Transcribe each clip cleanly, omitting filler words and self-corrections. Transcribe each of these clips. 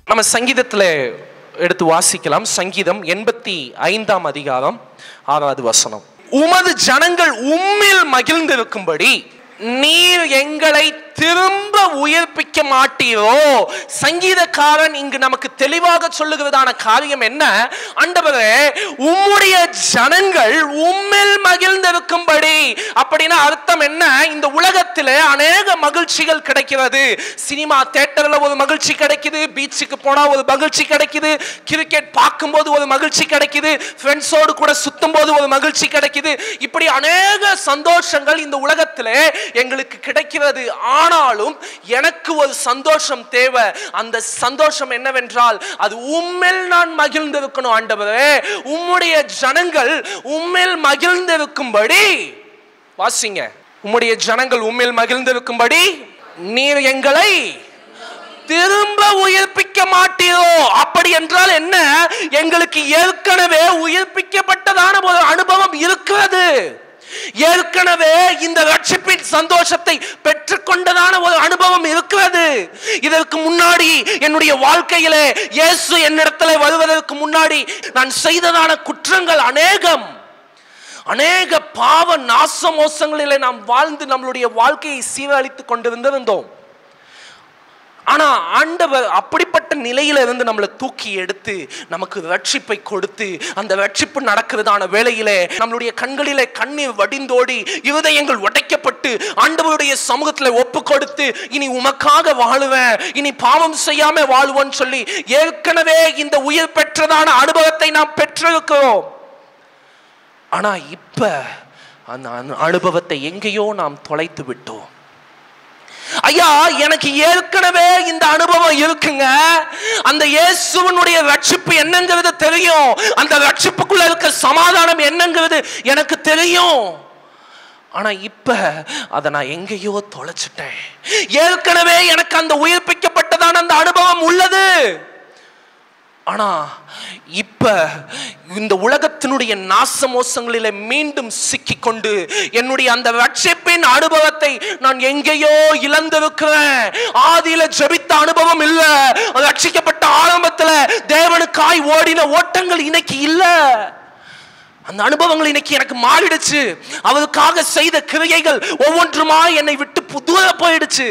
நம்ம சங்கீதத்தில் எடுத்து வாசிக்கலாம். சங்கீதம் 85 அதிகாரம் 6வது வசனம். உமது ஜனங்கள் உம்மில் மகிழ்ந்திருக்கும்படி நீர் எங்களை திரும்ப உயிர்ப்பிக்க மாட்டீரோ. சங்கீதக்காரன் இங்கு நமக்கு தெளிவாக சொல்லுகிறதான காரியம் என்ன? ஆண்டவரே, உம்முடைய ஜனங்கள் உம்மில் மகிழ்ந்திருக்கும்படி. அப்படின்னா அர்த்தம் என்ன? இந்த உலகத்தில் அநேக மகிழ்ச்சிகள் கிடைக்கிறது. சினிமா தியேட்டர்ல ஒரு மகிழ்ச்சி கிடைக்குது, பீச்சுக்கு போனா ஒரு மகிழ்ச்சி கிடைக்குது, கிரிக்கெட் பார்க்கும்போது ஒரு மகிழ்ச்சி கிடைக்குது, ஃப்ரெண்ட்ஸோடு கூட சுத்தும் போது ஒரு மகிழ்ச்சி கிடைக்குது. இப்படி அநேக சந்தோஷங்கள் இந்த உலகத்தில் எங்களுக்கு கிடைக்கிறது. ஆனாலும் எனக்கு ஒரு சந்தோஷம் தேவை. அந்த சந்தோஷம் என்னவென்றால் அது உம்மில் நான் மகிழ்ந்திருக்கணும். ஆண்டவரே, உம்முடைய ஜனங்கள் உம்மில் மகிழ்ந்திருக்கும்படி. வாசிங்க. உம்முடைய ஜனங்கள் உம்மில் மகிழ்ந்திருக்கும்படி நீர் எங்களை திரும்ப உயிர்ப்பிக்க மாட்டீரோ. அப்படி என்றால் என்ன? எங்களுக்கு ஏற்கனவே உயிர்ப்பிக்கப்பட்டதான ஒரு அனுபவம் இருக்கிறது. ஏற்கனவே இந்த ரட்சிப்பின் சந்தோஷத்தை பெற்றுக்கொண்டதான ஒரு அனுபவம் இருக்கிறது. இதற்கு முன்னாடி என்னுடைய வாழ்க்கையிலே இயேசு என்னிடத்தில் வருவதற்கு முன்னாடி நான் செய்ததான குற்றங்கள் அநேக பாவ நாசமோசங்களிலே நாம் வாழ்ந்து நம்மளுடைய வாழ்க்கையை சீரழித்துக் கொண்டிருந்தோம். ஆனா ஆண்டவர் அப்படிப்பட்ட நிலையில இருந்து நம்மளை தூக்கி எடுத்து நமக்கு ரட்சிப்பை கொடுத்து, அந்த ரட்சிப்பு நடக்கிறதான வேளையிலே நம்மளுடைய கண்களிலே கண்ணீர் வடிந்தோடி இருதயங்கள் உடைக்கப்பட்டு ஆண்டவருடைய சமூகத்துல ஒப்பு கொடுத்து, இனி உமக்காக வாழுவேன், இனி பாவம் செய்யாம வாழுவேன்னு சொல்லி ஏற்கனவே இந்த உயிர் பெற்றதான அனுபவத்தை நாம் பெற்றிருக்கிறோம். ஆனா இப்ப அந்த அனுபவத்தை எங்கேயோ நாம் தொலைத்து விட்டோம். ஐயா, எனக்கு ஏற்கனவே இந்த அனுபவம் இருக்குங்க. அந்த இயேசுவினுடைய ரட்சிப்பு என்னங்கிறது தெரியும். அந்த ரட்சிப்புக்குள்ள இருக்க சமாதானம் என்னங்கிறது எனக்கு தெரியும். ஆனா இப்ப அதை நான் எங்கேயோ தொலைச்சிட்டேன். ஏற்கனவே எனக்கு அந்த உயிர்ப்பிக்கப்பட்டதான அந்த அனுபவம் உள்ளது. ஆனா இப்ப இந்த உலகத்தினுடைய நாசமோசங்களிலே மீண்டும் சிக்கிக்கொண்டு என்னுடைய அந்த ரட்சிப்பின் அனுபவத்தை நான் எங்கேயோ இழந்திருக்கிறேன். ஆதியில ஜெபித்த அனுபவம் இல்ல, ரட்சிக்கப்பட்ட ஆரம்பத்துல தேவனுக்காய் ஓடின ஓட்டங்கள் இன்னைக்கு இல்ல. அந்த அனுபவங்கள் இன்னைக்கு எனக்கு மாறிடுச்சு. அவருக்காக செய்த கிரியைகள் ஒவ்வொன்றுமா என்னை விட்டு தூர போயிடுச்சு.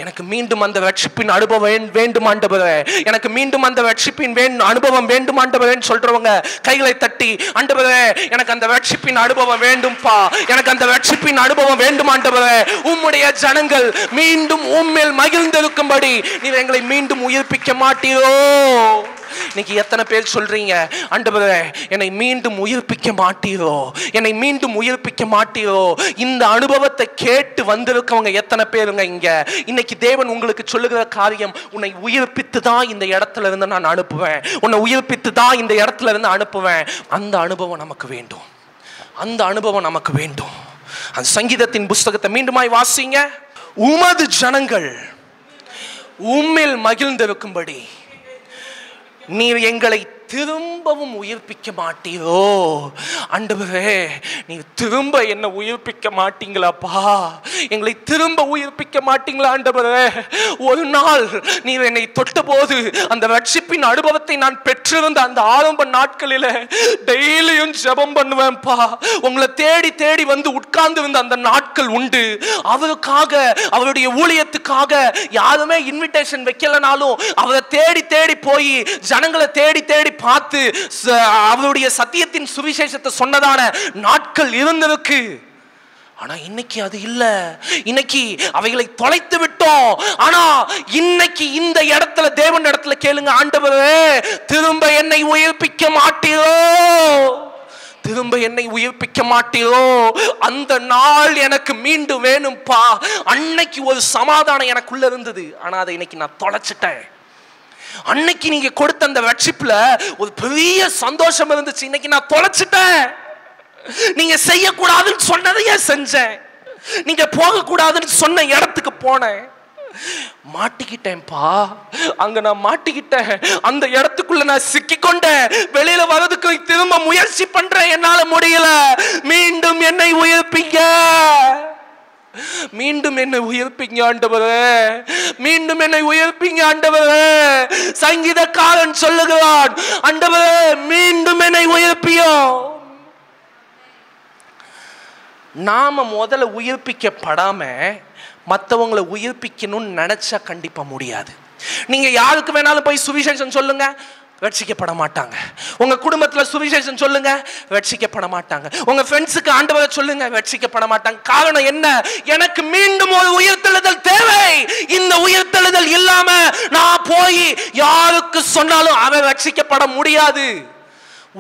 எனக்கு மீண்டும் அந்த ரட்சிப்பின் அனுபவம் வேண்டும் ஆண்டவரே, எனக்கு மீண்டும் அந்த ரட்சிப்பின் அனுபவம் வேண்டும் ஆண்டவரேன்னு சொல்றவங்க கைகளை தட்டி, ஆண்டவரே எனக்கு அந்த ரட்சிப்பின் அனுபவம் வேண்டும்பா, எனக்கு அந்த ரட்சிப்பின் அனுபவம் வேண்டும் ஆண்டவரே. உம்முடைய ஜனங்கள் மீண்டும் உம்மில் மகிழ்ந்திருக்கும்படி நீர் எங்களை மீண்டும் உயிர்ப்பிக்க மாட்டீரோ. இன்னைக்கு எத்தனை பேர் சொல்றீங்க, ஆண்டவரே என்னை மீண்டும் உயிர்ப்பிக்க மாட்டீரோ, என்னை மீண்டும் உயிர்ப்பிக்க மாட்டீரோ? இந்த அனுபவத்தை கேட்டு வந்திருக்கவங்க எத்தனை பேருங்க இங்க? இன்னைக்கு தேவன் உங்களுக்கு சொல்லுகிற காரியம், உன்னை உயிர்ப்பித்து தான் இந்த இடத்துல இருந்து நான் அனுப்புவேன், உன்னை உயிர்ப்பித்து தான் இந்த இடத்துல இருந்து அனுப்புவேன். அந்த அனுபவம் நமக்கு வேண்டும், அந்த அனுபவம் நமக்கு வேண்டும். அந்த சங்கீதத்தின் புஸ்தகத்தை மீண்டுமாய் வாசிங்க. உமது ஜனங்கள் உம்மில் மகிழ்ந்திருக்கும்படி நீர் எங்களை திரும்பவும் உயிர்ப்பிக்க மாட்டீரோ. ஆண்டவரே, நீ திரும்ப என்ன உயிர்ப்பிக்க மாட்டீங்களாப்பா, எங்களை திரும்ப உயிர்ப்பிக்க மாட்டீங்களா ஆண்டவரே? ஒரு நாள் நீர் என்னை தொட்ட போது அந்த ரட்சிப்பின் அனுபவத்தை நான் பெற்றிருந்த அந்த ஆரம்ப நாட்களில டெய்லியும் ஜெபம் பண்ணுவேன்ப்பா. உங்களை தேடி தேடி வந்து உட்கார்ந்து இருந்த அந்த நாட்கள் உண்டு. அவருக்காக, அவருடைய ஊழியத்துக்காக யாருமே இன்விடேஷன் வைக்கலனாலும் அவரை தேடி தேடி போய் ஜனங்களை தேடி தேடி பார்த்து அவருடைய சத்தியத்தின் சுவிசேஷத்தை சொன்னதான நாட்கள் இருந்திருக்கு. ஆனா இன்னைக்கு அது இல்ல. இன்னைக்கு அவைகளை தொலைத்து விட்டோம். ஆனா இன்னைக்கு இந்த இடத்துல தேவன் இடத்துல கேளுங்க, ஆண்டவரே திரும்ப என்னை உயிர்ப்பிக்க மாட்டீரோ, திரும்ப என்னை உயிர்ப்பிக்க மாட்டீரோ? அந்த நாள் எனக்கு மீண்டும் வேணும்பா. அன்னைக்கு ஒரு சமாதானம் எனக்குள்ள இருந்தது, ஆனா அதை இன்னைக்கு நான் தொலைச்சிட்டேன். அன்னைக்கு நீங்க கொடுத்த அந்த ரட்சிப்புல ஒரு பெரிய சந்தோஷம் இருந்துச்சு, இன்னைக்கு நான் தொலைச்சிட்டேன். நீங்க செய்யக்கூடாதுன்னு சொன்னதையே செஞ்சேன், நீங்க போக கூடாதுன்னு சொன்ன இடத்துக்கு போனேன், மாட்டிக்கிட்டேன்பா. அங்க நான் மாட்டிக்கிட்டேன், அந்த இடத்துக்குள்ள நான் சிக்கிக்கொண்டேன். வெளியில வர்றதுக்கு திரும்ப முயற்சி பண்றேன், என்னால முடியல. மீண்டும் என்னை உயிர்ப்பிங்க. மீண்டும் என்னை உயிர்ப்பிங்க ஆண்டவரே, மீண்டும் என்னை உயிர்ப்பிங்க ஆண்டவரே. சங்கீதக்காரன் சொல்லுகிறான், ஆண்டவரே மீண்டும் என்னை உயிர்ப்பியோ. நாம முதல்ல உயிர்ப்பிக்கப்படாம மற்றவங்களை உயிர்ப்பிக்கணும்னு நினைச்சா கண்டிப்பா முடியாது. நீங்க யாருக்கு வேணாலும் போய் சுவிசேஷம் சொல்லுங்க, ரட்சிக்கப்பட மாட்டாங்க. உங்க குடும்பத்துல சுவிசேஷம் சொல்லுங்க, ரட்சிக்கப்பட மாட்டாங்க. உங்க ஃப்ரெண்ட்ஸுக்கு ஆண்டவரை சொல்லுங்க, ரட்சிக்கப்பட மாட்டாங்க. காரணம் என்ன? எனக்கு மீண்டும் ஒரு உயிர்த்தெழுதல் தேவை. இந்த உயிர்த்தெழுதல் இல்லாம நான் போய் யாருக்கு சொன்னாலும் அவன் ரட்சிக்கப்பட முடியாது.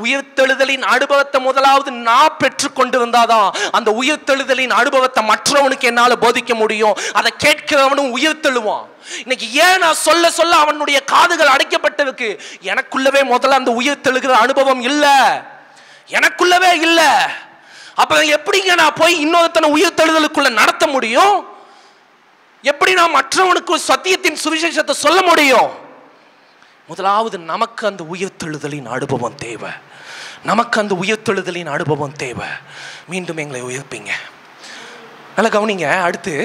உயிர்த்தெழுதலின் அனுபவத்தை முதலாவது நான் பெற்றுக்கொண்டு வந்தாதான் அந்த உயிர்த்தெழுதலின் அனுபவத்தை மற்றவனுக்கு என்னால போதிக்க முடியும். அதை கேட்கிறவனும் உயிர்த்தெழுவான். இன்னைக்கு ஏன் நான் சொல்ல சொல்ல அவனுடைய காதுகள் அடைக்கப்பட்டிருக்கு? எனக்குள்ளவே முதல்ல அந்த உயிர்த்தெழுகிற அனுபவம் இல்ல, எனக்குள்ளவே இல்ல. அப்ப எப்படிங்க நான் போய் இன்னொருத்தனை உயிர்த்தெழுதலுக்குள்ள நடத்த முடியும்? எப்படி நான் மற்றவனுக்கு சத்தியத்தின் சுவிசேஷத்தை சொல்ல முடியும்? முதலாவது நமக்கு அந்த உயிர்த்தெழுதலின் அனுபவம் தேவை. நமக்கு அந்த உயிர்த்தெழுதலின் அனுபவம் தேவை. மீண்டும் எங்களை உயிர்ப்பீங்க. நல்லா கவனிங்க. அடுத்து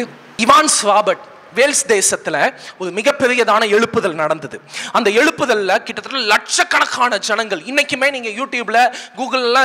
இவான்ஸ் ராபர்ட் வேல்ஸ் தேசத்துல ஒரு மிகப்பெரியதான எழுப்புதல் நடந்தது. அந்த எழுப்புதல்ல கிட்டத்தட்ட லட்சக்கணக்கான ஜனங்கள், இன்னைக்குமே நீங்க யூடியூப்ல கூகுள்ல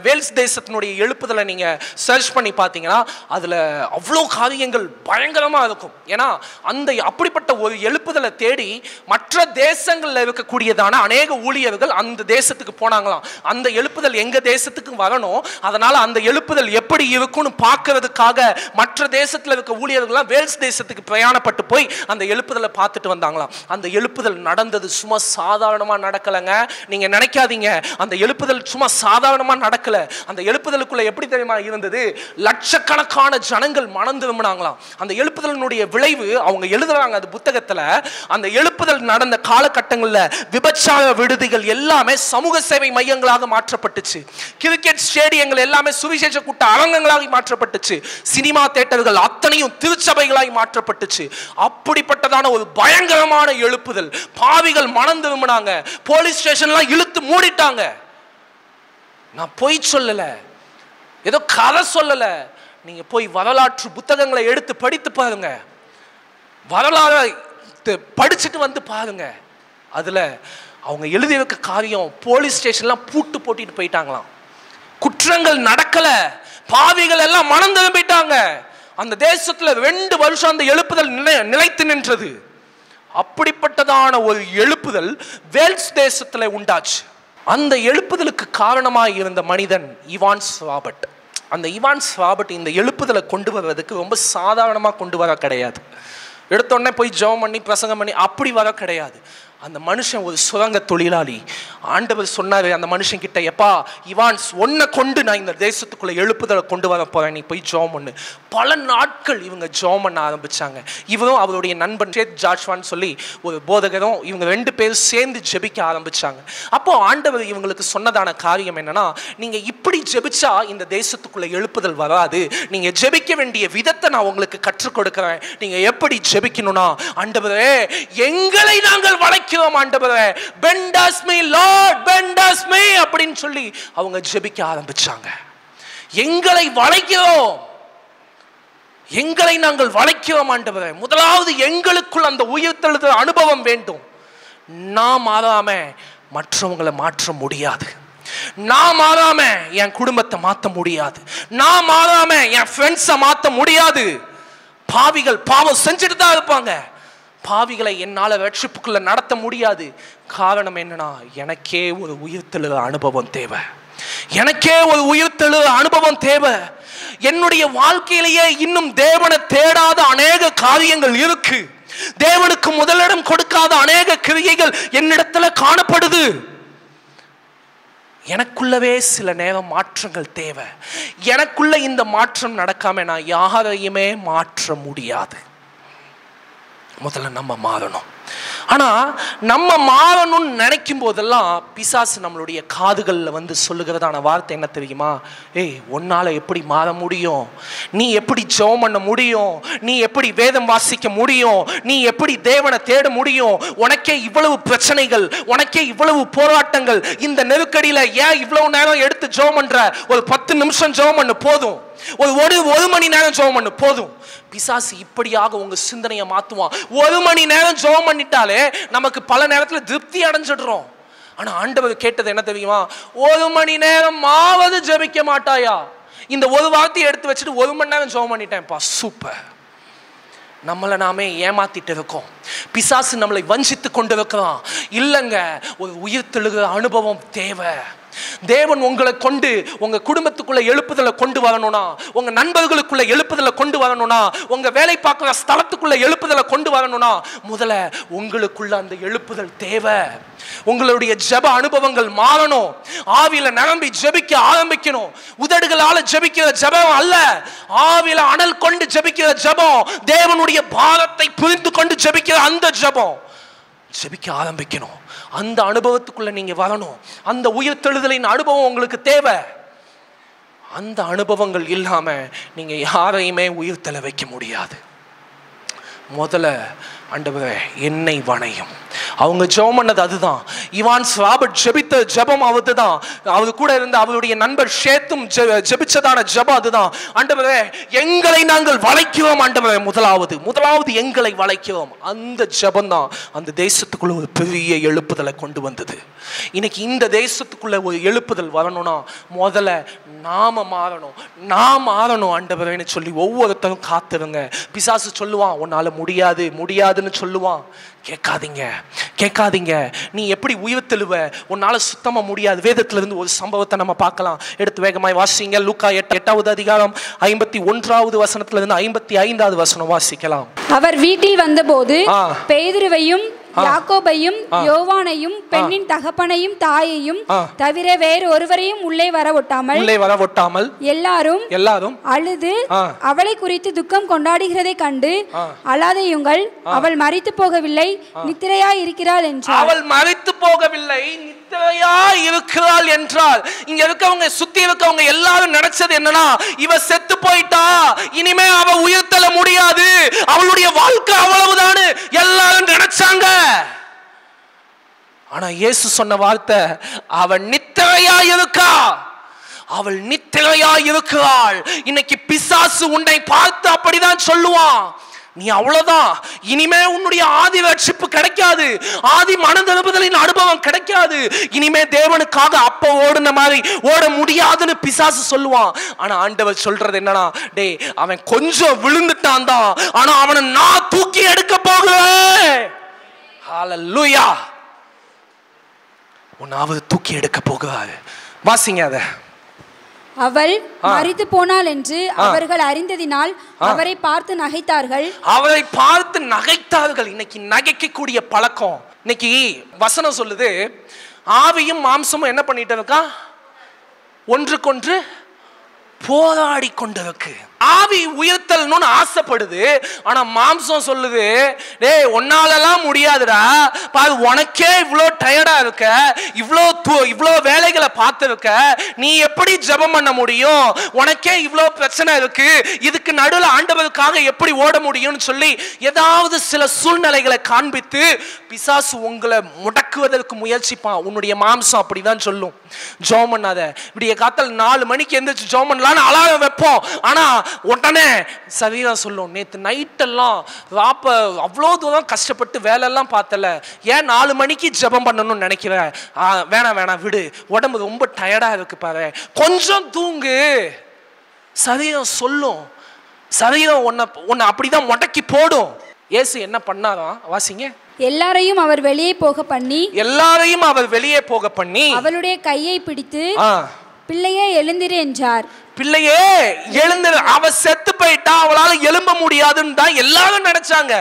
வேல்ஸ் தேசத்தினுடைய எழுப்புதலை நீங்க சர்ச் பண்ணி பார்த்தீங்கன்னா அதுல அவ்வளோ காரியங்கள் பயங்கரமா இருக்கும். ஏன்னா அந்த அப்படிப்பட்ட ஒரு எழுப்புதலை தேடி மற்ற தேசங்கள்ல இருக்கக்கூடியதான அநேக ஊழியர்கள் அந்த தேசத்துக்கு போனாங்களாம். அந்த எழுப்புதல் எங்க தேசத்துக்கு வரணும், அதனால அந்த எழுப்புதல் எப்படி இருக்கும்னு பார்க்கறதுக்காக மற்ற தேசத்துல இருக்க ஊழியர்கள்லாம் வேல்ஸ் தேசத்துக்கு பிரயாணப்பட்டு போய் அந்த எழுப்புதலை பார்த்துட்டு வந்தாங்களாம். அந்த எழுப்புதல் நடந்தது சும்மா சாதாரணமா நடக்கலங்க. நீங்க நினைக்காதீங்க அந்த எழுப்புதல் சும்மா சாதாரணமா நடக்கல. அந்த எழுப்புதலுக்குள்ள எப்படி தெரியுமா இருந்தது? லட்சக்கணக்கான ஜனங்கள் மனம் திரும்பினாங்களாம். அந்த எழுப்புதலினுடைய விளைவு அவங்க எழுதுறாங்க அது புத்தகத்துல. அந்த எழுப்புதல் நடந்த காலகட்டங்களில் விபச்சார விடுதிகள் எல்லாமே சமூக சேவை மையங்களாக மாற்றப்பட்டுச்சு. கிரிக்கெட் ஸ்டேடியங்கள் எல்லாமே சுவிசேஷ கூட்ட அரங்கங்களாக மாற்றப்பட்டுச்சு. சினிமா தியேட்டர்கள் அத்தனையும் திருச்சபைகளாக மாற்றப்பட்டுச்சு. அப்படிப்பட்டதான ஒரு பயங்கரமான எழுப்புதல். பாவிகள் மனம் திரும்பினாங்க. போலீஸ் ஸ்டேஷன்லாம் இழுத்து மூடிட்டாங்க. நான் பொய் சொல்லல, ஏதோ கதை சொல்லல. நீங்க போய் வரலாற்று புத்தகங்களை எடுத்து படித்து பாருங்க, வரலாறு படிச்சுட்டு வந்து பாருங்க. அதுல அவங்க எழுதி வைக்க காரியம் போலீஸ் ஸ்டேஷன்லாம் பூட்டு போட்டிட்டு போயிட்டாங்களாம். குற்றங்கள் நடக்கல, பாவிகள் எல்லாம் மனம் திரும்பிட்டாங்க. அந்த தேசத்துல 2 வருஷம் அந்த எழுப்புதல் நிலைத்து நின்றது. அப்படிப்பட்டதான ஒரு எழுப்புதல் வேல்ஸ் தேசத்துல உண்டாச்சு. அந்த எழுப்புதலுக்கு காரணமாக இருந்த மனிதன் இவான்ஸ் ராபர்ட். அந்த இவான்ஸ் ராபர்ட் இந்த எழுப்புதலை கொண்டு வருவதற்கு ரொம்ப சாதாரணமாக கொண்டு வர கிடையாது. எடுத்தோடனே போய் ஜெபம் பண்ணி பிரசங்கம் பண்ணி அப்படி வர கிடையாது. அந்த மனுஷன் ஒரு சுரங்க தொழிலாளி. ஆண்டவர் சொன்னாரு அந்த மனுஷன் கிட்ட, எப்பா இவான்ஸ் ஒன்னை கொண்டு நான் இந்த தேசத்துக்குள்ள எழுப்புதலை கொண்டு வர போறேன், நீ போய் ஜெபம் பண்ணு. பல நாட்கள் இவங்க ஜெபம் பண்ண ஆரம்பிச்சாங்க. இவரும் அவருடைய நண்பன் ஜாஷ்வான்னு சொல்லி ஒரு போதகரும் இவங்க 2 பேரும் சேர்ந்து ஜெபிக்க ஆரம்பிச்சாங்க. அப்போ ஆண்டவர் இவங்களுக்கு சொன்னதான காரியம் என்னன்னா, நீங்க இப்படி ஜெபிச்சா இந்த தேசத்துக்குள்ள எழுப்புதல் வராது. நீங்க ஜெபிக்க வேண்டிய விதத்தை நான் உங்களுக்கு கற்றுக் கொடுக்கிறேன். நீங்க எப்படி ஜெபிக்கணும்னா, ஆண்டவரே எங்களை நாங்கள் வளைக்கிறோம், ஆண்டவரே bend us me Lord, bend us me அப்படின்னு சொல்லி அவங்க ஜெபிக்க ஆரம்பிச்சாங்க. எங்களை வளைக்கிறோம், எங்களை நாங்கள் வளைக்கிறோம் ஆண்டவரே. முதலாவது எங்களுக்குள் அந்த உயிர்த்தெழுதல் அனுபவம் வேண்டும். நான் மாறாம மற்றவங்களை மாற்ற முடியாது. நான் மாறாம என் குடும்பத்தை மாற்ற முடியாது. நான் மாறாம என் ஃப்ரெண்ட்ஸை மாற்ற முடியாது. பாவிகள் பாவம் செஞ்சுட்டு தான் இருப்பாங்க. பாவிகளை என்னால ரட்சிப்புக்குள்ள நடத்த முடியாது. காரணம் என்னன்னா, எனக்கே ஒரு உயிர்த்தெழுதல் அனுபவம் தேவை. எனக்கே ஒரு உயிர்த்தெழுதல் அனுபவம் தேவை. என்னுடைய வாழ்க்கையிலேயே இன்னும் தேவனை தேடாத அநேக காரியங்கள் இருக்கு. தேவனுக்கு முதலிடம் கொடுக்காத அநேக கிரியைகள் என்னிடத்துல காணப்படுது. எனக்குள்ளவே சில நேரம் மாற்றங்கள் தேவை. எனக்குள்ள இந்த மாற்றம் நடக்காம நான் யாரையுமே மாற்ற முடியாது. முதல்ல நம்ம மாறணும். ஆனா நம்ம மாறணும்னு நினைக்கும் போதெல்லாம் பிசாசு நம்மளுடைய காதுகள்ல வந்து சொல்லுகிறதான வார்த்தை என்ன தெரியுமா? ஏய், உன்னால எப்படி மாற முடியும்? நீ எப்படி ஜெபம் பண்ண முடியும்? நீ எப்படி வேதம் வாசிக்க முடியும்? நீ எப்படி தேவனை தேட முடியும்? உனக்கே இவ்வளவு பிரச்சனைகள், உனக்கே இவ்வளவு போராட்டங்கள், இந்த நெருக்கடியில ஏன் இவ்வளவு நேரம் எடுத்து ஜெபம் பண்ற? ஒரு 10 நிமிஷம் ஜெபம் பண்ணு போதும். ஒரு மணி நேரம் ஜெபம் பண்ணு போதும். பிசாசு இப்படியாக உங்க சிந்தனையை மாத்துவான். ஒரு மணி நேரம் ஜெபம் பண்ணிட்டாலே நமக்கு பல நேரத்துல திருப்தி அடைஞ்சிடுறோம். ஆனா ஆண்டவர் கேட்டது என்ன தெரியுமா? ஒரு மணி நேரம் ஆவது ஜெபிக்க மாட்டாயா? இந்த ஒரு வார்த்தையை எடுத்து வச்சுட்டு ஒரு மணி நேரம் ஜெபம் பண்ணிட்டேன்ப்பா, சூப்பர். நம்மளை நாமே ஏமாத்திட்டு இருக்கோம். பிசாசு நம்மளை வஞ்சித்து கொண்டு இருக்கிறான். இல்லைங்க, ஒரு உயிர்த்தெழுகிற அனுபவம் தேவை. தேவன் உங்களை கொண்டு உங்க குடும்பத்துக்குள்ள எழுப்புதலை கொண்டு வரணும்னா, உங்க நண்பர்களுக்குள்ள எழுப்புதலை கொண்டு வரணும்னா, உங்க வேலை பார்க்கிற ஸ்தலத்துக்குள்ள எழுப்புதலை கொண்டு வரணும்னா, முதல்ல உங்களுக்குள்ள அந்த எழுப்புதல் தேவை. உங்களுடைய ஜெப அனுபவங்கள் மாறணும். ஆவியில நிரம்பி ஜெபிக்க ஆரம்பிக்கணும். உதடுகளால ஜெபிக்கிற ஜெபம் அல்ல, ஆவியில அனல் கொண்டு ஜெபிக்கிற ஜெபம், தேவனுடைய பாரத்தை புரிந்து கொண்டு ஜெபிக்கிற அந்த ஜெபம் ஜெபிக்க ஆரம்பிக்கணும். அந்த அனுபவத்துக்குள்ள நீங்க வரணும். அந்த உயிர்த்தெழுதலின் அனுபவம் உங்களுக்கு தேவை. அந்த அனுபவங்கள் இல்லாம நீங்க யாரையுமே உயிர்த்தெழ வைக்க முடியாது. முதல்ல ஆண்டவரே என்னை வணையும். அவங்க ஜெபம் பண்ணது அதுதான். இவான்ஸ் ராபர்ட் ஜெபித்த ஜெபம் அதுதான். அவர் கூட இருந்த அவருடைய நண்பர் ஷேத்தும் ஜெபிச்சதான ஜெபம் அதுதான். ஆண்டவரே எங்களை நாங்கள் வளைக்கிறோம். ஆண்டவரே முதலாவது எங்களை வளைக்கிறோம். அந்த ஜெபம் தான் அந்த தேசத்துக்குள்ள ஒரு பெரிய எழுப்புதலை கொண்டு வந்தது. இன்னைக்கு இந்த தேசத்துக்குள்ள ஒரு எழுப்புதல் வரணும்னா முதல்ல நாம மாறணும். நான் மாறணும் ஆண்டவரேன்னு சொல்லி ஒவ்வொருத்தரும் காத்துருங்க. பிசாசு சொல்லுவான் உன்னால முடியாது முடியாதுன்னு சொல்லுவான். கேட்காதீங்க. நீ எப்படி உயிர்த்தெழுவ? உன்னால சுத்தமா முடியாது. வேதத்துல இருந்து ஒரு சம்பவத்தை நம்ம பார்க்கலாம். எடுத்து வேகமாய் வாசிங்க. லூக்கா 8வது அதிகாரம் 51வது வசனத்துல இருந்து 55வது வசனம் வாசிக்கலாம். அவர் வீட்டில் வந்தபோது பேதுருவையும் யாக்கோபையும் யோவானையும் பெண்ணின் தகப்பனையும் தாயையும் தவிர வேறு ஒருவரையும் உள்ளே வரவொட்டாமல் எல்லாரும் அழுது அவளை குறித்து துக்கம் கொண்டாடுகிறதை கண்டு, அழாதேயுங்கள், அவள் மரித்து போகவில்லை, நித்திரையாய் இருக்கிறாள் என்றார். அவள் மரித்து போகவில்லை, நித்திரையாய் இருக்கிறாள் என்றால், இங்க இருக்கவங்க சுத்தி இருக்கவங்க எல்லாரும் நினைச்சது என்னன்னா, இவ செத்து போயிட்டா, இனிமே அவ உயிர்த்தெழ முடியாது, அவளுடைய வாழ்க்கை அவ்வளவுதான் எல்லாரும் நினைச்சாங்க. ஆனா இயேசு சொன்ன வார்த்தை, அவள் நித்திரையாய் இருக்கா, அவள் நித்திரையாய் இருக்கிறாள். இன்னைக்கு பிசாசு உன்னை பார்த்து அப்படிதான் சொல்லுவான், நீ அவ்வளவுதான், இனிமே உன்னுடைய ஆதி ரட்சிப்பு கிடைக்காது, ஆதி மனதிருப்புதலின் அனுபவம் கிடைக்காது, இனிமே தேவனுக்காக அப்ப ஓடுன மாதிரி ஓட முடியாதுன்னு பிசாசு சொல்லுவான். ஆனா ஆண்டவர் சொல்றது என்னன்னா, டேய் அவன் கொஞ்சம் விழுந்துட்டான் தான், ஆனா அவனை நான் தூக்கி எடுக்க போகிறேன். ஹல்லேலூயா. உன்னாவது தூக்கி எடுக்க போகிறாரு. வாசிங்க அத. அவள் மரித்து போனாள் என்று அவர்கள் அறிந்ததினால் அவரை பார்த்து நகைத்தார்கள். அவரை பார்த்து நகைத்தார்கள். இன்னைக்கு நகைக்கக்கூடிய பழக்கம். இன்னைக்கு வசனம் சொல்லுது, ஆவியும் மாம்சமும் என்ன பண்ணிட்டு இருக்கா? ஒன்றுக்கொன்று போராடி கொண்டிருக்கு. ஆவி உயிர்த்தல்னு ஆசைப்படுது, ஆனா மாம்சம் சொல்லுது, டேய் உன்னாலலாம் முடியாதுடா, பாரு உனக்கே இவ்வளோ டயர்டா இருக்க, இவ்வளோ வேலைகளை பார்த்துருக்க, நீ எப்படி ஜெபம் பண்ண முடியும், உனக்கே இவ்வளோ பிரச்சனை இருக்கு, இதுக்கு நடுவில் ஆண்டவருக்காக எப்படி ஓட முடியும்னு சொல்லி ஏதாவது சில சூழ்நிலைகளை காண்பித்து பிசாசு உங்களை முடக்குவதற்கு முயற்சிப்பான். உன்னுடைய மாம்சம் அப்படிதான் சொல்லும், ஜெபம் பண்ணாத. விடிய காத்தால் 4 மணிக்கு எந்திரிச்சு ஜெபம் பண்ணலான்னு அலாரம் வைப்போம், ஆனா உடனே சரீரம் சொல்லும், நேற்று நைட்டெல்லாம் ராப்ப அவ்வளோ தூரம் கஷ்டப்பட்டு வேலையெல்லாம் பார்த்தல, ஏன் 4 மணிக்கு ஜெபம் பண்ணணும்னு நினைக்கிறேன், வேணாம் விடு, உடம்பு ரொம்ப டயர்டாக இருக்கு பாரு, கொஞ்சம் தூங்கு. சரீரம் சொல்லும், சரீரம் உன்னை அப்படிதான் முடக்கி போடும். இயேசு என்ன பண்ணாராம்? வாசிங்க. எல்லாரையும் அவர் வெளியே போக பண்ணி அவளுடைய கையை பிடித்து பிள்ளையே எழுந்திரு என்றார். பிள்ளையே எழுந்திரு. அவ செத்து போயிட்டா, அவளால எழும்ப முடியாதுன்னு தான் எல்லாரும் நினைச்சாங்க.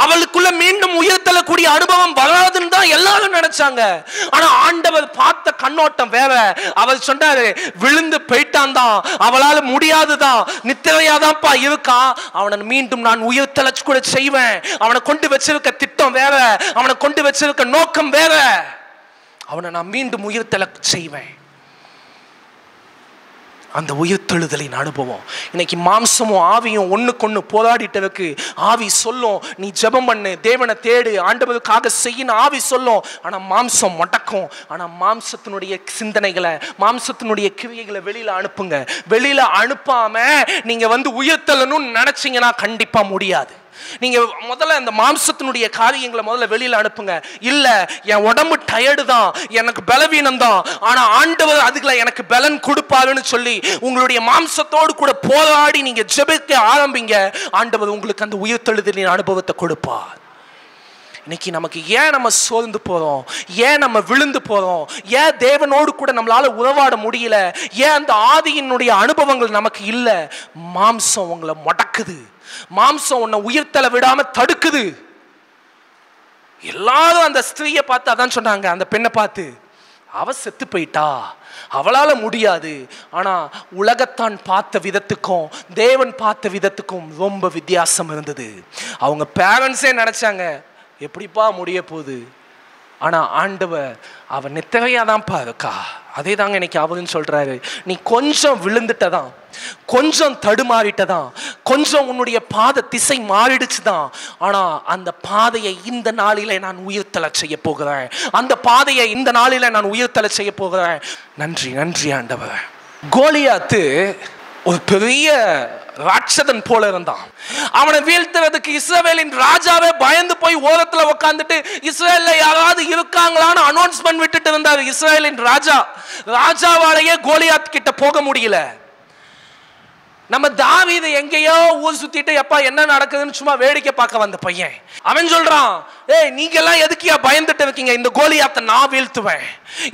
அவளுக்குள்ள மீண்டும் உயிர்த்தெழக்கூடிய அனுபவம் வராதுன்னு தான் எல்லாரும் நினைச்சாங்க. ஆனா ஆண்டவர் பார்த்த கண்ணோட்டம் வேற. அவர் சொன்னாரு, விழுந்து போயிட்டான் தான், அவளால முடியாதுதான், நித்திரையாதான்ப்பா இருக்கா, அவனை மீண்டும் நான் உயிர்த்தெழச் கூட செய்வேன். அவனை கொண்டு வச்சிருக்க திட்டம் வேற, அவனை கொண்டு வச்சிருக்க நோக்கம் வேற, அவனை நான் மீண்டும் உயிர்த்தெழச் செய்வேன். அந்த உயிர்த்தெழுதலின் அனுபவம். இன்னைக்கு மாம்சமும் ஆவியும் ஒண்ணுக்கொண்ணு போராடிட்டதுக்கு ஆவி சொல்லும், நீ ஜெபம் பண்ணு, தேவனை தேடு, ஆண்டவருக்காக செய்யணும் ஆவி சொல்லும். ஆனா மாம்சம் மடக்கும். ஆனா மாம்சத்தினுடைய சிந்தனைகளை, மாம்சத்தினுடைய கிரியைகளை வெளியில அனுப்புங்க. வெளியில அனுப்பாம நீங்க உயிர்த்தெழணும்னு நினைச்சீங்கன்னா கண்டிப்பா முடியாது. நீங்க முதல்ல அந்த மாம்சத்தினுடைய காரியங்களை முதல்ல வெளியில அனுப்புங்க. இல்ல, என் உடம்பு டயர்டு தான், எனக்கு பலவீனம் தான், ஆனா ஆண்டவர் அதுக்குள்ள எனக்கு பலன் கொடுப்பாருன்னு சொல்லி உங்களுடைய மாம்சத்தோடு கூட போராடி நீங்க ஜெபிக்க ஆரம்பிங்க. ஆண்டவர் உங்களுக்கு அந்த உயிர்த்தெழுதலின் அனுபவத்தை கொடுப்பார். இன்னைக்கு நமக்கு ஏன் நம்ம சோர்ந்து போறோம், ஏன் நம்ம விழுந்து போறோம், ஏன் தேவனோடு கூட நம்மளால உறவாட முடியல, ஏன் அந்த ஆதியினுடைய அனுபவங்கள் நமக்கு இல்ல? மாம்சம் உங்களை முடக்குது. மாம்சம் உன்னை உயிர்த்தெழ விடாம தடுக்குது. எல்லாரும் அந்த ஸ்திரீயை பார்த்து அதான் சொன்னாங்க, அந்த பெண்ணை பார்த்து, அவ செத்து போயிட்டா, அவளால முடியாது. ஆனா உலகத்தான் பார்த்த விதத்துக்கும் தேவன் பார்த்த விதத்துக்கும் ரொம்ப வித்தியாசம் இருந்தது. அவங்க பேரண்ட்ஸே நினைச்சாங்க, எப்படிப்பா முடிய போகுது? ஆனா ஆண்டவர் அவன் நித்திரையாதான்ப்பா இருக்கா. அதே தாங்க இன்னைக்கு அவருன்னு சொல்றாரு. நீ கொஞ்சம் விழுந்துட்டதான், கொஞ்சம் தடுமாறிட்டதான், கொஞ்சம் உன்னுடைய பாத திசை மாறிடுச்சுதான். ஆனா அந்த பாதையை இந்த நாளில நான் உயிர்த்தெழ செய்ய போகிறேன். அந்த பாதையை இந்த நாளில நான் உயிர்த்தெழ செய்ய போகிறேன். நன்றி, நன்றி ஆண்டவர். கோலியாத்து ஒரு பெரிய ராட்சதன் போல இருந்தான். அவனை வீழ்த்துறதுக்கு இஸ்ரவேலின் ராஜாவே பயந்து போய் ஓரத்துல உட்கார்ந்துட்டு இஸ்ரவேல்ல யாராவது இருக்காங்களான்னு அனௌன்ஸ்மெண்ட் விட்டுட்டு இருந்தார். இஸ்ரவேலின் ராஜாவாலேயே கோலியாத் கிட்ட போக முடியல. நம்ம தாவீது எங்கேயோ ஊர் சுத்திட்டு எப்பா என்ன நடக்குதுன்னு சும்மா வேடிக்கை பார்க்க வந்த பையன். அவன் சொல்றான், ஏய் நீங்க எல்லாம் எதுக்கியா பயந்துட்டு இருக்கீங்க? இந்த கோலியாத்தை நான் வீழ்த்துவேன்,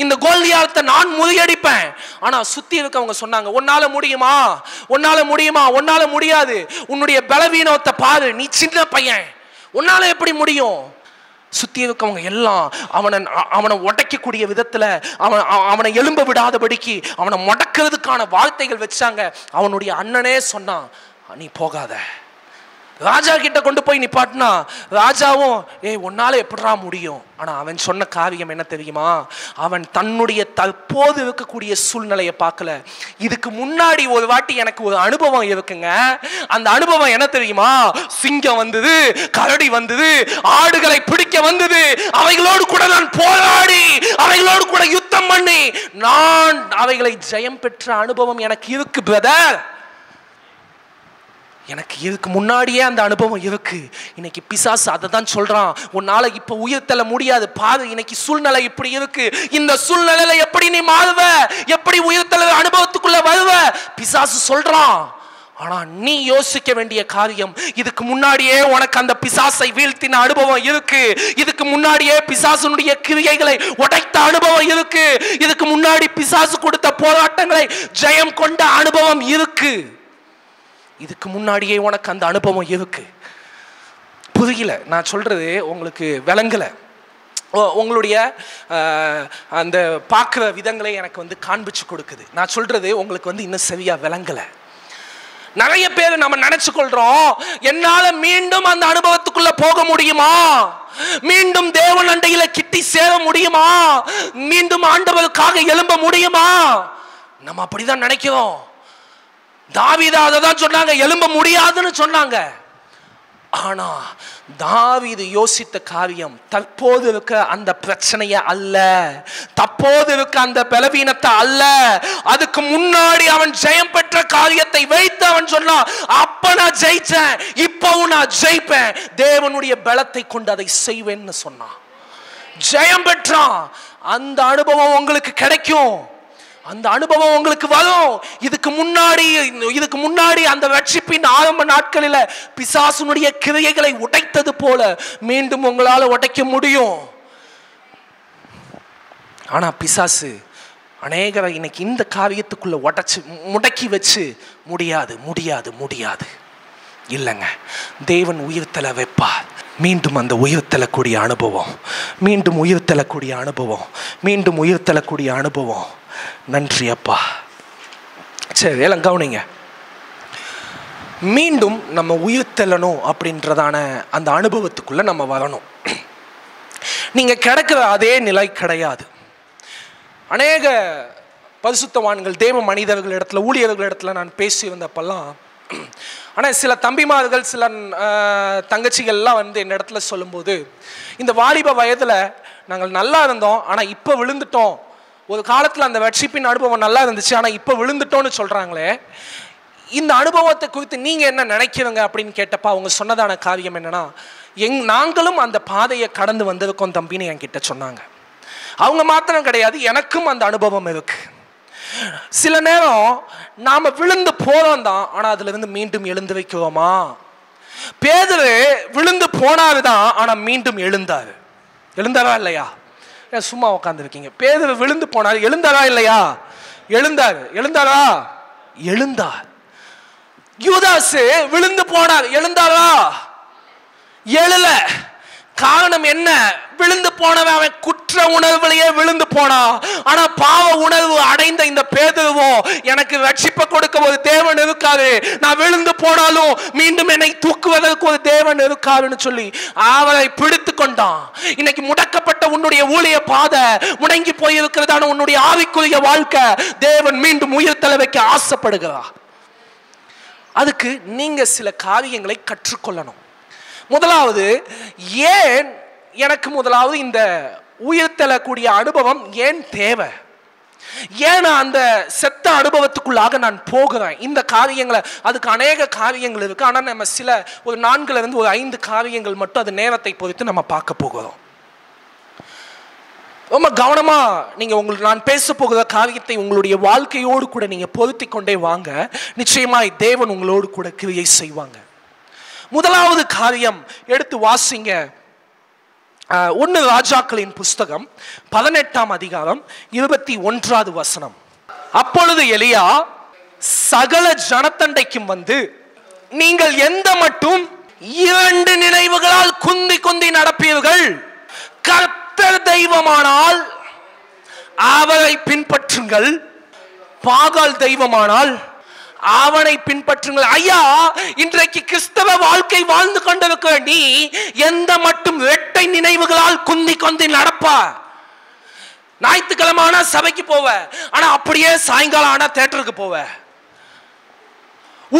இந்த கோலியாத்தை நான் முறியடிப்பேன். ஆனா சுத்தி இருக்கவங்க சொன்னாங்க, உன்னால முடியுமா, உன்னால முடியுமா, உன்னால முடியாது, உன்னுடைய பலவீனத்தை பாரு, நீ சின்ன பையன், உன்னால எப்படி முடியும்? சுத்தி இருக்கவங்க எல்லாம் அவனை உடைக்கக்கூடிய விதத்துல அவனை எழும்ப விடாதபடிக்கு அவனை முடக்கிறதுக்கான வார்த்தைகள் வச்சாங்க. அவனுடைய அண்ணனே சொன்னான், நீ போகாத. ராஜா கிட்ட கொண்டு போய் நிப்பாட்டினா ராஜாவும், உன்னால எப்படா முடியும்? ஆனா அவன் சொன்ன காரியம் என்ன தெரியுமா? அவன் தன்னுடைய தற்போது இருக்கக்கூடிய சூழ்நிலையை பார்க்கல. இதுக்கு முன்னாடி ஒரு வாட்டி எனக்கு ஒரு அனுபவம் இருக்குங்க. அந்த அனுபவம் என்ன தெரியுமா? சிங்கம் வந்தது, கரடி வந்தது, ஆடுகளை பிடிக்க வந்தது, அவைகளோடு கூட நான் போராடி அவைகளோடு கூட யுத்தம் பண்ணி நான் அவைகளை ஜெயம் பெற்ற அனுபவம் எனக்கு இருக்கு பிரதர். எனக்கு இதுக்கு முன்னாடியே அந்த அனுபவம் இருக்கு. இன்னைக்கு பிசாசு அதை தான் சொல்றான், உன்னால இப்ப உயிர்த்தெழ முடியாது, பாரு இன்னைக்கு சூழ்நிலை இப்படி இருக்கு, இந்த சூழ்நிலையில எப்படி நீ மாறுவ, எப்படி உயிர்த்தெழ அனுபவத்துக்குள்ள வருவ பிசாசு சொல்றான். ஆனா நீ யோசிக்க வேண்டிய காரியம், இதுக்கு முன்னாடியே உனக்கு அந்த பிசாசை வீழ்த்தின அனுபவம் இருக்கு, இதுக்கு முன்னாடியே பிசாசுனுடைய கிரியைகளை உடைத்த அனுபவம் இருக்கு, இதுக்கு முன்னாடி பிசாசு கொடுத்த போராட்டங்களை ஜெயம் கொண்ட அனுபவம் இருக்கு. இதுக்கு முன்னாடியே உனக்கு அந்த அனுபவம் இருக்கு. புரியல நான் சொல்றது, உங்களுக்கு விளங்கல, உங்களுடைய அந்த பார்க்குற விதங்களை எனக்கு காண்பிச்சு கொடுக்குது. நான் சொல்றது உங்களுக்கு இன்னும் சரியா விளங்கல. நிறைய பேர் நம்ம நினைச்சு கொள்றோம், என்னால மீண்டும் அந்த அனுபவத்துக்குள்ள போக முடியுமா, மீண்டும் தேவன் அண்டையில கிட்டி சேர முடியுமா, மீண்டும் ஆண்டவருக்காக எழும்ப முடியுமா? நம்ம அப்படிதான் நினைக்கிறோம். தாவீது அததான் சொன்னாங்க, எழும்ப முடியாதுன்னு சொன்னாங்க. ஆனா தாவீது யோசித்த காரியம் தற்போது இருக்க அந்த பிரச்சனைய அல்ல, தற்போது இருக்க அந்த பலவீனத்தை அல்ல, அதுக்கு முன்னாடி அவன் ஜெயம் பெற்ற காரியத்தை வைத்து அவன் சொன்னான், அப்ப நான் ஜெயிச்சேன், இப்பவும் நான் ஜெயிப்பேன், தேவனுடைய பலத்தை கொண்டு அதை செய்வேன்னு சொன்னான். ஜெயம் பெற்றான். அந்த அனுபவம் உங்களுக்கு கிடைக்கும், அந்த அனுபவம் உங்களுக்கு வரும். இதுக்கு முன்னாடி அந்த ரட்சிப்பின் ஆரம்ப நாட்களில் பிசாசுனுடைய கிரியைகளை உடைத்தது போல மீண்டும் உங்களால உடைக்க முடியும். ஆனா பிசாசு அநேகரை இன்னைக்கு இந்த காரியத்துக்குள்ள முடக்கி வச்சு முடியாது முடியாது முடியாது இல்லைங்க. தேவன் உயிர்த்தெழ வைப்பார். மீண்டும் அந்த உயிர்த்தெழக்கூடிய அனுபவம், மீண்டும் உயிர்த்தெழக்கூடிய அனுபவம், மீண்டும் உயிர்த்தெழக்கூடிய அனுபவம். நன்றி அப்பா. சரி, எல்லாம் கவனிங்க. மீண்டும் நம்ம உயிர்த்தெழணும் அப்படின்றதான அந்த அனுபவத்துக்குள்ள நம்ம வரணும். நீங்க கிடைக்கிற அதே நிலை கிடையாது. அநேக பரிசுத்தவான்கள் தேவ மனிதர்கள் இடத்துல ஊழியர்கள் இடத்துல நான் பேசியிருந்தப்பெல்லாம், ஆனால் சில தம்பிமார்கள் சில தங்கச்சிகள்லாம் வந்து என் இடத்துல சொல்லும்போது, இந்த வாலிப வயதில் நாங்கள் நல்லா இருந்தோம், ஆனால் இப்போ விழுந்துட்டோம், ஒரு காலத்தில் அந்த ரட்சிப்பின் அனுபவம் நல்லா இருந்துச்சு, ஆனால் இப்போ விழுந்துட்டோன்னு சொல்கிறாங்களே, இந்த அனுபவத்தை குறித்து நீங்கள் என்ன நினைக்கிறீங்க அப்படின்னு கேட்டப்பா அவங்க சொன்னதான காரியம் என்னன்னா, நாங்களும் அந்த பாதையை கடந்து வந்திருக்கோம் தம்பின்னு என்கிட்ட சொன்னாங்க. அவங்க மாத்திரம் கிடையாது, எனக்கும் அந்த அனுபவம் இருக்கு. சில நேரம் நாம விழுந்து போறோம் தான், ஆனா அதுல இருந்து மீண்டும் எழுந்து வைக்கிறோமா? பேதுரு விழுந்து போனாருதான், ஆனா மீண்டும் எழுந்தாரு. எழுந்தாரா இல்லையா? சும்மா உட்கார்ந்து இருக்கீங்க. பேதுரு விழுந்து போனாரு, எழுந்தாரா இல்லையா? எழுந்தாரு. எழுந்தாரா? எழுந்தார். யூதாஸ் விழுந்து போனார், எழுந்தாரா? எழல. காரணம் என்ன? விழுந்து போனவன் அவன் குற்ற உணர்வுலயே விழுந்து போனான். ஆனா பாவ உணர்வு அடைந்த இந்த பேதுருவோ, எனக்கு ரட்சிப்பை கொடுக்க ஒரு தேவன் இருக்காரு, நான் விழுந்து போனாலும் மீண்டும் என்னை தூக்குவதற்கு ஒரு தேவன் இருக்காருன்னு சொல்லி அவரை பிடித்து கொண்டான். இன்னைக்கு முடக்கப்பட்ட உன்னுடைய ஊழிய பாதை, முடங்கி போயிருக்கிறதான உன்னுடைய ஆவிக்குரிய வாழ்க்கை தேவன் மீண்டும் உயிர்த்தெழ வைக்க ஆசைப்படுகிறார். அதுக்கு நீங்க சில காரியங்களை கற்றுக்கொள்ளணும். முதலாவது, ஏன் எனக்கு முதலாவது இந்த உயிர்த்தெழக்கூடிய அனுபவம் ஏன் தேவை? ஏன் அந்த செத்த அனுபவத்துக்குள்ளாக நான் போகிறேன்? இந்த காரியங்களை, அதுக்கு அநேக காரியங்கள் இருக்கு. ஆனால் நம்ம சில ஒரு 4 இருந்து ஒரு 5 காரியங்கள் மட்டும் அது நேரத்தை பொறுத்து நம்ம பார்க்க போகிறோம். ரொம்ப கவனமா நீங்க நான் பேச போகிற காரியத்தை உங்களுடைய வாழ்க்கையோடு கூட நீங்க பொருத்தி கொண்டே வாங்க. நிச்சயமாய் தேவன் உங்களோடு கூட கிரியை செய்வாங்க. முதலாவது காரியம் எடுத்து வாசிங்க. 1 ராஜாக்களின் புஸ்தகம் 18ஆம் அதிகாரம் 21வது வசனம். அப்பொழுது எலியா சகல ஜனத்தண்டைக்கும் வந்து, நீங்கள் எந்த மட்டும் 2 நினைவுகளால் குந்தி குந்தி நடப்பீர்கள், கர்த்தர் தெய்வமானால் அவரை பின்பற்றுங்கள், பாகால் தெய்வமானால் அவனை பின்பற்றுங்கள். ஐயா, இன்றைக்கு கிறிஸ்தவ வாழ்க்கை வாழ்ந்து கொண்டிருக்கிற நீ எந்த மட்டும் இரட்டை நினைவுகளால் குந்தி குந்தி நடப்பா? ஞாயிற்றுக்கிழமை ஆனா சபைக்கு போவ, ஆனா அப்படியே சாயங்காலம் ஆனா தியேட்டருக்கு போவ,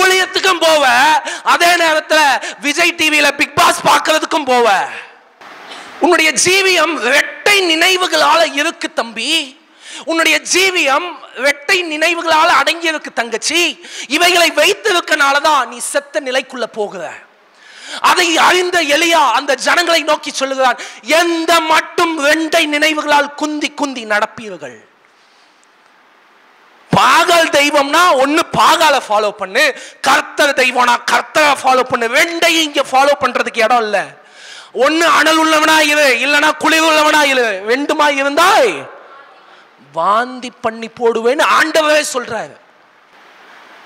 ஊழியத்துக்கும் போவ, அதே நேரத்தில் விஜய் டிவியில பிக் பாஸ் பார்க்கறதுக்கும் போவ. உன்னுடைய ஜீவியம் இரட்டை நினைவுகளால இருக்கு தம்பி. உன்னுடைய ஜீவியம் இரட்டை நினைவுகளால் அடங்கி இருக்கு தங்கச்சி. இவைகளை வைத்திருக்கனாலதான் நீ செத்த நிலைக்குள்ள போகிற. அதை அறிந்த எலியா அந்த ஜனங்களை நோக்கி சொல்லுகிறான், எந்த மட்டும் 2 நினைவுகளால் குந்தி குந்தி நடப்பீர்கள். பாகால் தெய்வம்னா ஒன்னு பாகால ஃபாலோ பண்ணு, கர்த்தர் தெய்வம்னா கர்த்தரை ஃபாலோ பண்ணு. 2ஐயும் இங்க ஃபாலோ பண்றதுக்கு இடம் இல்ல. ஒன்னு அனல் உள்ளவனா இரு, இல்லனா குளிர் உள்ளவனா இரு. 2மா இருந்தாய் வாந்தி பண்ணி போடுவேன்னு ஆண்டவரே சொல்றாரு.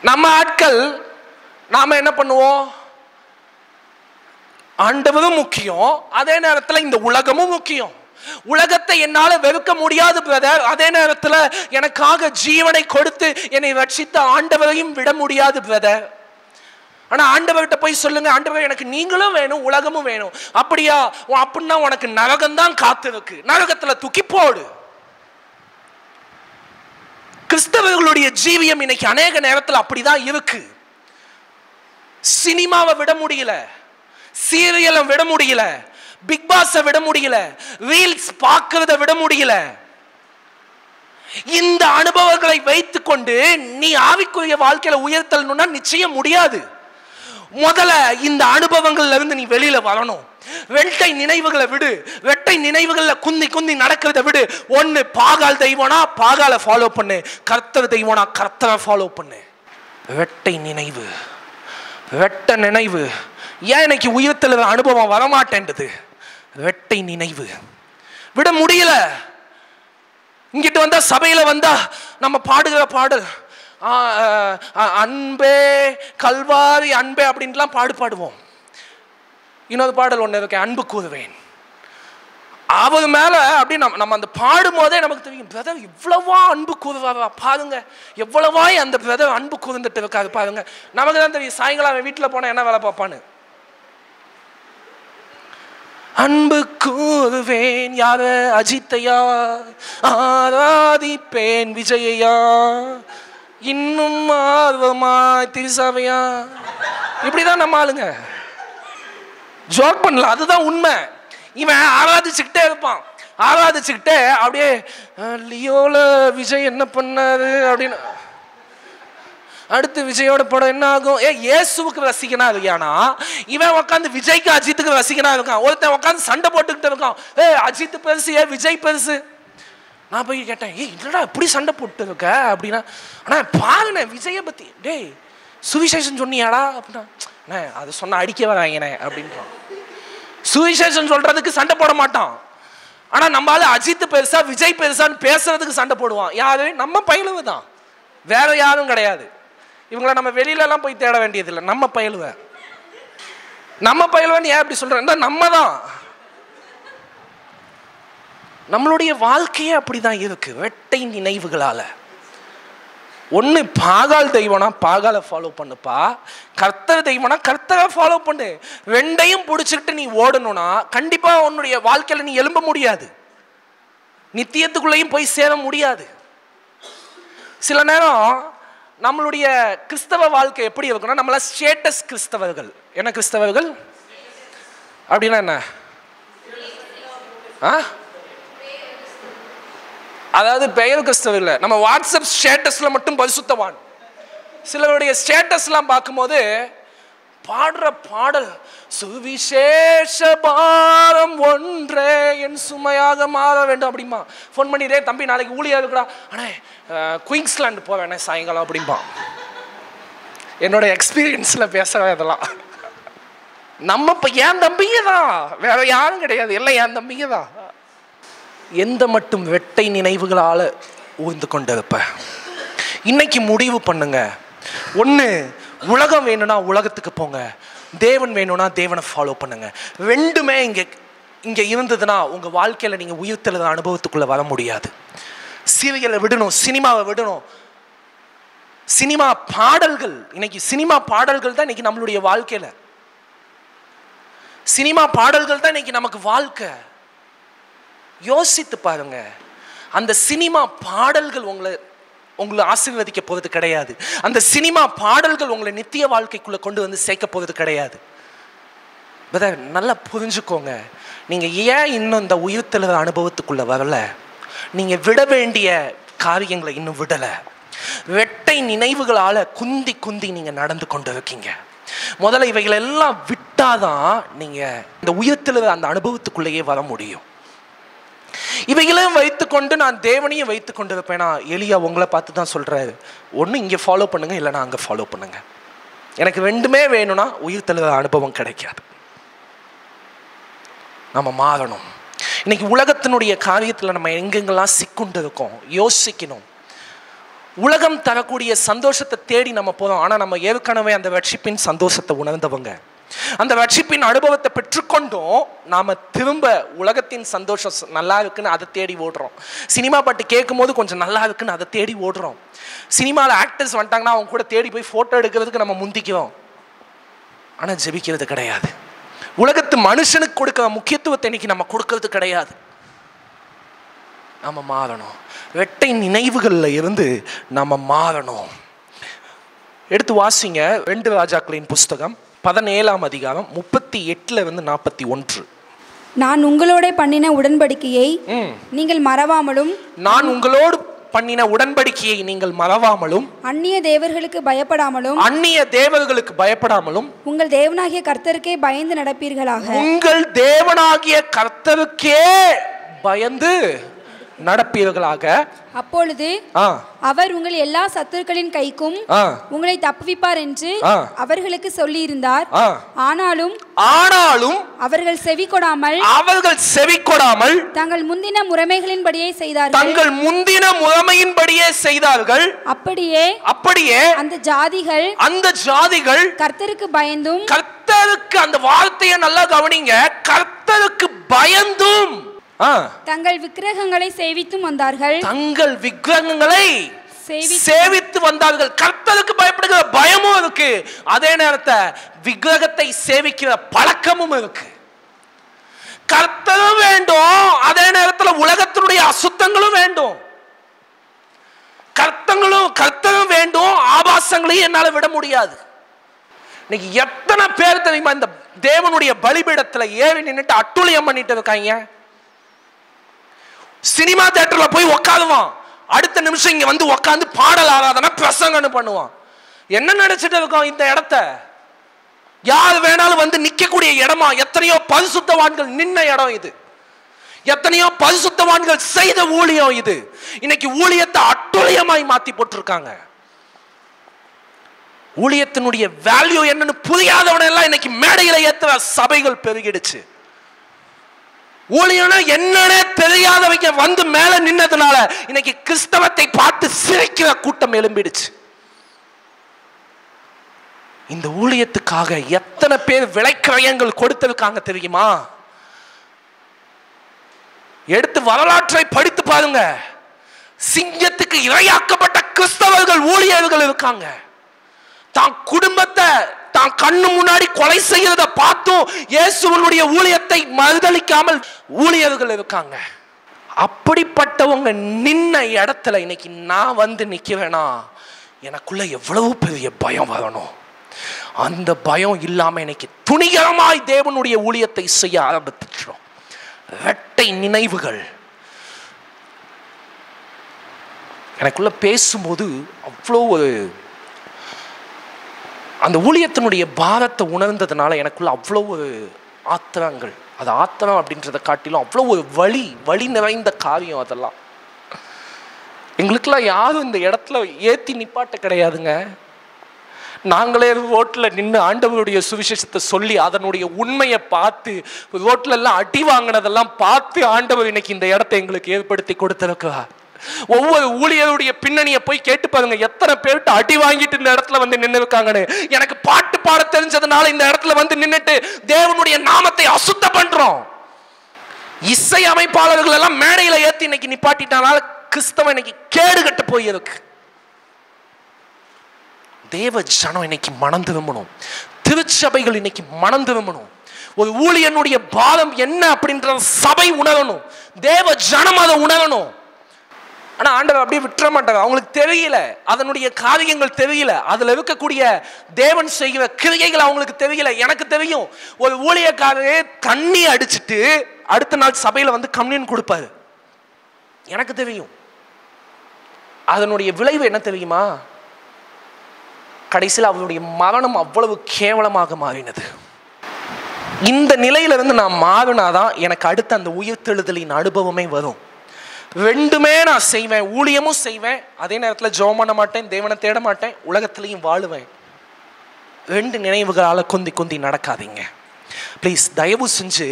நம்ம ஆட்கள் நாம என்ன பண்ணுவோம்? ஆண்டவரும் முக்கியம், அதே நேரத்தில் இந்த உலகமும் முக்கியம். உலகத்தை என்னால வெறுக்க முடியாது பிரதர், அதே நேரத்தில் எனக்காக ஜீவனை கொடுத்து என்னை ரட்சித்த ஆண்டவரையும் விட முடியாது பிரதர். ஆனா ஆண்டவர்கிட்ட போய் சொல்லுங்க, ஆண்டவர் எனக்கு நீங்களும் வேணும் உலகமும் வேணும். அப்படியா? அப்படின்னா உனக்கு நரகம் தான் காத்து இருக்கு, நரகத்துல தூக்கி போடு. கிறிஸ்தவர்களுடைய ஜீவியம் இன்னைக்கு அநேக நேரத்தில் அப்படிதான் இருக்கு. சினிமாவை விட முடியல, சீரியலை விட முடியல, பிக் பாஸை விட முடியல, ரீல்ஸ் பார்க்கறத விட முடியல. இந்த அனுபவங்களை வைத்துக் கொண்டு நீ ஆவிக்குரிய வாழ்க்கையில உயர்த்தல்னா நிச்சயம் முடியாது. முதல்ல இந்த அனுபவங்கள்ல இருந்து நீ வெளியில வரணும். வெட்டை நினைவுகளை விடு, வெட்டை நினைவுகள்ல குந்தி குந்தி நடக்கிறத விடு. ஒன்னு பாகால் தெய்வனா பாகால ஃபாலோ பண்ணு, கர்த்தர் தெய்வனா கர்த்தரை ஃபாலோ பண்ணு. வெட்டை நினைவு, வெட்ட நினைவு. ஏன் இன்னைக்கு உயிர்த்தெழுற அனுபவம் வரமாட்டேன்றது? வெட்டை நினைவு விட முடியல. இங்கிட்டு வந்தா சபையில வந்தா நம்ம பாடுகிற பாடல் அன்பே கல்வாரி அன்பே அப்படின்லாம் பாடுவோம். இன்னொரு பாடல் ஒன்று இருக்கு, அன்பு கூறுவேன். அவர் மேல அப்படி நம்ம அந்த பாடும் போதே நமக்கு தெரியும், பிரதர் இவ்வளவா அன்பு கூறுவாரா பாருங்க, எவ்வளவாய் அந்த பிரதர் அன்பு கூர்ந்துட்டு இருக்காரு பாருங்க. நமக்கு தான் தெரியும் சாயங்காலம் வீட்டில் போனா என்ன வேலை பார்ப்பான்னு. அன்பு கூறுவேன் யார அஜித்தையா, ஆராதிப்பேன் விஜயையா, இன்னும் ஆர்வமாய் திரிசாவையா. இப்படிதான் நம்ம ஆளுங்க. ஜோக் பண்ணல, அதுதான் உண்மை. இவன் ஆராதிச்சுக்கிட்டே இருப்பான், ஆராதிச்சுக்கிட்டே அப்படியே லியோல விஜய் என்ன பண்ணாரு அப்படின்னு. அடுத்து விஜயோட படம் என்ன ஆகும்? இயேசுவுக்கு ரசிகனா இருக்கியானா, இவன் உட்காந்து விஜய்க்கு அஜித்துக்கு ரசிகனா இருக்கான். ஒருத்தன் உட்காந்து சண்டை போட்டுக்கிட்டு இருக்கான், அஜித் பெருசு விஜய் பெருசு. நான் போய் கேட்டேன், இல்லடா இப்படி சண்டை போட்டு இருக்க அப்படின்னா, ஆனா பாருண்ணே விஜயை பத்தி, டேய் சுவிசேஷன் சொன்னியாடா அப்படின்னா, அது சொன்ன அடிக்க வராங்கண்ணே அப்படின்றான். சுவிசேஷன் சொல்றதுக்கு சண்டை போட மாட்டான், ஆனா நம்மளால அஜித் பெருசா விஜய் பெருசான்னு பேசுறதுக்கு சண்டை போடுவான். யாரு? நம்ம பயிலுவ தான், வேற யாரும் கிடையாது. இவங்கள நம்ம வெளியில எல்லாம் போய் தேட வேண்டியது இல்லை, நம்ம பயிலுவ. நம்ம பயிலுவன்னு ஏன் அப்படி சொல்றேன்? நம்ம தான், நம்மளுடைய வாழ்க்கையே அப்படிதான் இருக்கு, வெட்டை நினைவுகளால. ஒன்னு பாகால் தெய்வனா பாகால ஃபாலோ பண்ணுப்பா, கர்த்தர் தெய்வனா கர்த்தரை ஃபாலோ பண்ணு. ரெண்டையும் பிடிச்சிக்கிட்டு நீ ஓடணும்னா கண்டிப்பா உன்னுடைய வாழ்க்கையில நீ எழும்ப முடியாது, நித்தியத்துக்குள்ளேயும் போய் சேர முடியாது. சில நேரம் நம்மளுடைய கிறிஸ்தவ வாழ்க்கை எப்படி இருக்குன்னா, நம்மள ஸ்டேட்டஸ் கிறிஸ்தவர்கள். என்ன கிறிஸ்தவர்கள் அப்படின்னா என்ன? அதாவது பெயர் கிறிஸ்தவ இல்லை, நம்ம வாட்ஸ்அப் ஸ்டேட்டஸ்ல மட்டும் பரிசுத்தவான். சிலருடைய ஸ்டேட்டஸ்லாம் பார்க்கும்போது பாடுற பாடல் சுவிசேஷ பாரம் ஒன்றே என் சுமையாக மாற வேண்டும் அப்படிம்பா. ஃபோன் பண்ணிட்டே, தம்பி நாளைக்கு ஊழியா இருக்குடா, அண்ணே குயின்ஸ்லாண்டு போவேண்ணே சாயங்காலம் அப்படிம்பா. என்னோட எக்ஸ்பீரியன்ஸ்ல பேசுறேன் இதெல்லாம். நம்ம இப்போ என் தம்பிங்க தான், வேற யாரும் கிடையாது, எல்லாம் என் தம்பிங்க தான். எந்த மட்டும் வெட்டை நினைவுகளால ஊர்ந்து கொண்டிருப்ப. இன்னைக்கு முடிவு பண்ணுங்க. ஒன்று, உலகம் வேணும்னா உலகத்துக்கு போங்க, தேவன் வேணும்னா தேவனை ஃபாலோ பண்ணுங்க. ரெண்டுமே இங்க இருந்ததுன்னா உங்க வாழ்க்கையில நீங்க உயிர்த்தெழுத அனுபவத்துக்குள்ள வர முடியாது. சீரியலை விடணும், சினிமாவை விடணும். சினிமா பாடல்கள், இன்னைக்கு சினிமா பாடல்கள் தான் இன்னைக்கு நம்மளுடைய வாழ்க்கையில, சினிமா பாடல்கள் தான் இன்னைக்கு நமக்கு வாழ்க்கை. யோசித்து பாருங்க, அந்த சினிமா பாடல்கள் உங்களை ஆசீர்வதிக்க போவது கிடையாது. அந்த சினிமா பாடல்கள் உங்களை நித்திய வாழ்க்கைக்குள்ள கொண்டு வந்து சேர்க்க போவது கிடையாது. நல்லா புரிஞ்சுக்கோங்க. நீங்க ஏன் இன்னும் இந்த உயிர்த்தெழுத அனுபவத்துக்குள்ள வரல? நீங்க விட வேண்டிய காரியங்களை இன்னும் விடல. வெட்டை நினைவுகளால குந்தி குந்தி நீங்க நடந்து கொண்டு இருக்கீங்க. முதல்ல இவைகள் எல்லாம் விட்டாதான் நீங்க இந்த உயிர்த்தெழுத அந்த அனுபவத்துக்குள்ளேயே வர முடியும். இவைகளையும் வைத்துக்கொண்டு நான் தேவனையும் வைத்துக் கொண்டு இருப்பேனா? எலியா உங்களை பார்த்து தான் சொல்றாரு, ஒன்று இங்கே ஃபாலோ பண்ணுங்க, இல்லைன்னா அங்கே ஃபாலோ பண்ணுங்க. எனக்கு ரெண்டுமே வேணும்னா உயிர்த்தெழுத அனுபவம் கிடைக்காது. நம்ம மாறணும். இன்னைக்கு உலகத்தினுடைய காரியத்தில் நம்ம எங்கெங்கெல்லாம் சிக்குண்டு இருக்கோம் யோசிக்கணும். உலகம் தரக்கூடிய சந்தோஷத்தை தேடி நம்ம போறோம், ஆனால் நம்ம ஏற்கனவே அந்த ரட்சிப்பின் சந்தோஷத்தை உணர்ந்தவங்க. அந்த ரட்சிப்பின் அனுபவத்தை பெற்றுக்கொண்டும் நாம திரும்ப உலகத்தின் சந்தோஷம் நல்லா இருக்குன்னு அதை தேடி ஓடுறோம். சினிமா பாட்டு கேட்கும் போது கொஞ்சம் நல்லா இருக்குன்னு அதை தேடி ஓடுறோம். சினிமாவில் ஆக்டர்ஸ் வந்துட்டாங்கன்னா அவங்க கூட தேடி போய் போட்டோ எடுக்கிறதுக்கு நம்ம முந்திக்கிறோம், ஆனால் ஜெபிக்கிறது கிடையாது. உலகத்து மனுஷனுக்கு கொடுக்கிற முக்கியத்துவத்தை இன்னைக்கு நம்ம கொடுக்கறது கிடையாது. நம்ம மாறணும். வெட்டை நினைவுகள்ல இருந்து நம்ம மாறணும். எடுத்து வாசிங்க 2 ராஜாக்களின் புஸ்தகம் 17ஆம் அதிகாரம் 38-41. நான் உங்களோட பண்ணின உடன்படிக்கையை நீங்கள் மறவாமலும், நான் உங்களோடு பண்ணின உடன்படிக்கையை நீங்கள் மறவாமலும், அந்நிய தேவர்களுக்கு பயப்படாமலும், அந்நிய தேவர்களுக்கு பயப்படாமலும், உங்கள் தேவனாகிய கர்த்தருக்கே பயந்து நடப்பீர்களாக. உங்கள் தேவனாகிய கர்த்தருக்கே பயந்து நடப்பீர்களாக. அப்பொழுது அவர் உங்கள் எல்லா சத்துருக்களின் கைக்கும் உங்களை தப்புவிப்பார் என்று அவர்களுக்கு சொல்லி இருந்தார். ஆனாலும் அவர்கள் செவி கொடாமல் தங்கள் முந்தின முறைமைகளின்படியே செய்தார்கள். அப்படியே அந்த ஜாதிகள் கர்த்தருக்கு பயந்தும், கர்த்தருக்கு, அந்த வார்த்தையை நல்லா கவனிங்க, கர்த்தருக்கு பயந்தும் தங்கள் விக்கிரகங்களை சேவித்தும் வந்தார்கள். தங்கள் விக்கிரகங்களை சேவித்து வந்தார்கள். கர்த்தருக்கு பயப்படுகிற பயமும் இருக்கு, அதே நேரத்தை விக்கிரகத்தை சேவிக்கிற பழக்கமும் இருக்கு. கர்த்தரும் அசுத்தங்களும் வேண்டும், கர்த்தரும் வேண்டும், ஆபாசங்களையும் என்னால விட முடியாது. இன்னைக்கு எத்தனை பேர் தெரியுமா இந்த தேவனுடைய பலிபீடத்துல ஏறி நின்னுட்டு அட்டுழியம் பண்ணிட்டு இருக்காங்க. சினிமா தியேட்டர்ல போய் உட்காருவான், அடுத்த நிமிஷம் இங்க வந்து உட்காந்து பாடல் ஆராதனை பிரசங்கன்னு பண்ணுவான். என்ன நினைச்சிட்டு இருக்கோம்? இந்த இடத்த யார் வேணாலும் வந்து நிக்கக்கூடிய இடமா? எத்தனையோ பரிசுத்தவான்கள் நின்ன இடம் இது, எத்தனையோ பரிசுத்தவான்கள் செய்த ஊழியம் இது. இன்னைக்கு ஊழியத்தை அட்டுழியமாய் மாத்தி போட்டிருக்காங்க. ஊழியத்தினுடைய வேல்யூ என்னன்னு புரியாதவன எல்லாம் இன்னைக்கு மேடையில ஏத்துற சபைகள் பெருகிடுச்சு. ஊழியம்னா என்னன்னே தெரியாதவங்க வந்து மேல நின்னதுனால இன்னைக்கு கிறிஸ்தவத்தை பார்த்து சிரிக்கிற கூட்டம் எழும்பிடுச்சு. இந்த ஊழியத்துக்காக எத்தனை பேர் விலைக்கிரயங்கள் கொடுத்திருக்காங்க தெரியுமா? எடுத்து வரலாற்றை படித்து பாருங்க. சிங்கத்துக்கு இரையாக்கப்பட்ட கிறிஸ்தவர்கள் ஊழியர்கள் இருக்காங்க. தான் குடும்பத்தை தான் கண்ணு முன்னாடி கொலை செய்யறத பார்த்தும் இயேசுவினுடைய ஊழியத்தை மறுதலிக்காமல் ஊழியர்கள் இருக்காங்க. அப்படிப்பட்டவங்க நின்ன இடத்துல இன்னைக்கு நான் வந்து நிக்கிறேனா, எனக்குள்ள எவ்வளவு பெரிய பயம் வரணும். அந்த பயம் இல்லாம இன்னைக்கு துணிகரமாய் தேவனுடைய ஊழியத்தை செய்ய ஆரம்பிச்சிட்டோம். இரட்டை நினைவுகள் எனக்குள்ள பேசும்போது அவ்வளோ ஒரு அந்த ஊழியத்தினுடைய பாரத்தை உணர்ந்ததுனால எனக்குள்ள அவ்வளோ ஒரு ஆத்திரங்கள். அது ஆத்திரம் அப்படின்றத காட்டிலும் அவ்வளோ ஒரு வலி நிறைந்த காரியம். அதெல்லாம் எங்களுக்கெல்லாம் யாரும் இந்த இடத்துல ஏற்றி நிப்பாட்ட கிடையாதுங்க. நாங்களே ரோட்டில் நின்று ஆண்டவருடைய சுவிசேஷத்தை சொல்லி அதனுடைய உண்மையை பார்த்து ரோட்ல எல்லாம் அடி வாங்கினதெல்லாம் பார்த்து ஆண்டவர் இன்னைக்கு இந்த இடத்தை எங்களுக்கு ஏற்படுத்தி கொடுத்திருக்கிறார். ஒவ்வொரு ஊழியருடைய பின்னணியை போய் கேட்டு பாருங்க, எத்தனை பேர்கிட்ட அடி வாங்கிட்டு இந்த இடத்துல வந்து நின்று இருக்காங்கன்னு. எனக்கு பாட்டு பாட தெரிஞ்சதுனால இந்த இடத்துல வந்து நின்றுட்டு தேவனுடைய நாமத்தை அசுத்த பண்றோம். இசை அமைப்பாளர்கள் எல்லாம் மேடையில ஏத்தி இன்னைக்கு நிப்பாட்டிட்டனால கிறிஸ்தவம் இன்னைக்கு கேடு கட்டு போயிருக்கு. தேவ ஜனம் இன்னைக்கு மனம் திரும்பணும். திருச்சபைகள் இன்னைக்கு மனம் திரும்பணும். ஒரு ஊழியனுடைய பாரம் என்ன அப்படின்ற சபை உணரணும், தேவ ஜனம் அதை உணரணும். ஆனா ஆண்டவர் அப்படியே விட்டுற மாட்டாங்க. அவங்களுக்கு தெரியல, அதனுடைய காரியங்கள் தெரியல, அதுல இருக்கக்கூடிய தேவன் செய்கிற கிரியைகள் அவங்களுக்கு தெரியல. எனக்கு தெரியும், ஒரு ஊழியக்காரரே தண்ணி அடிச்சுட்டு அடுத்த நாள் சபையில வந்து கம்யூனியன் கொடுப்பாரு. எனக்கு தெரியும். அதனுடைய விளைவு என்ன தெரியுமா? கடைசியில் அவருடைய மரணம் அவ்வளவு கேவலமாக மாறினது. இந்த நிலையிலிருந்து நான் மாறினாதான் எனக்கு அடுத்த அந்த உயிர்த்தெழுதலின் அனுபவமே வரும். ரெண்டுமே நான் செய்வேன், ஊழியமும் செய்வேன், அதே நேரத்தில் ஜெபம் பண்ண மாட்டேன், தேவனை தேட மாட்டேன், உலகத்திலையும் வாழுவேன். ரெண்டு நினைவுகளால் குந்தி நடக்காதீங்க ப்ளீஸ். தயவு செஞ்சு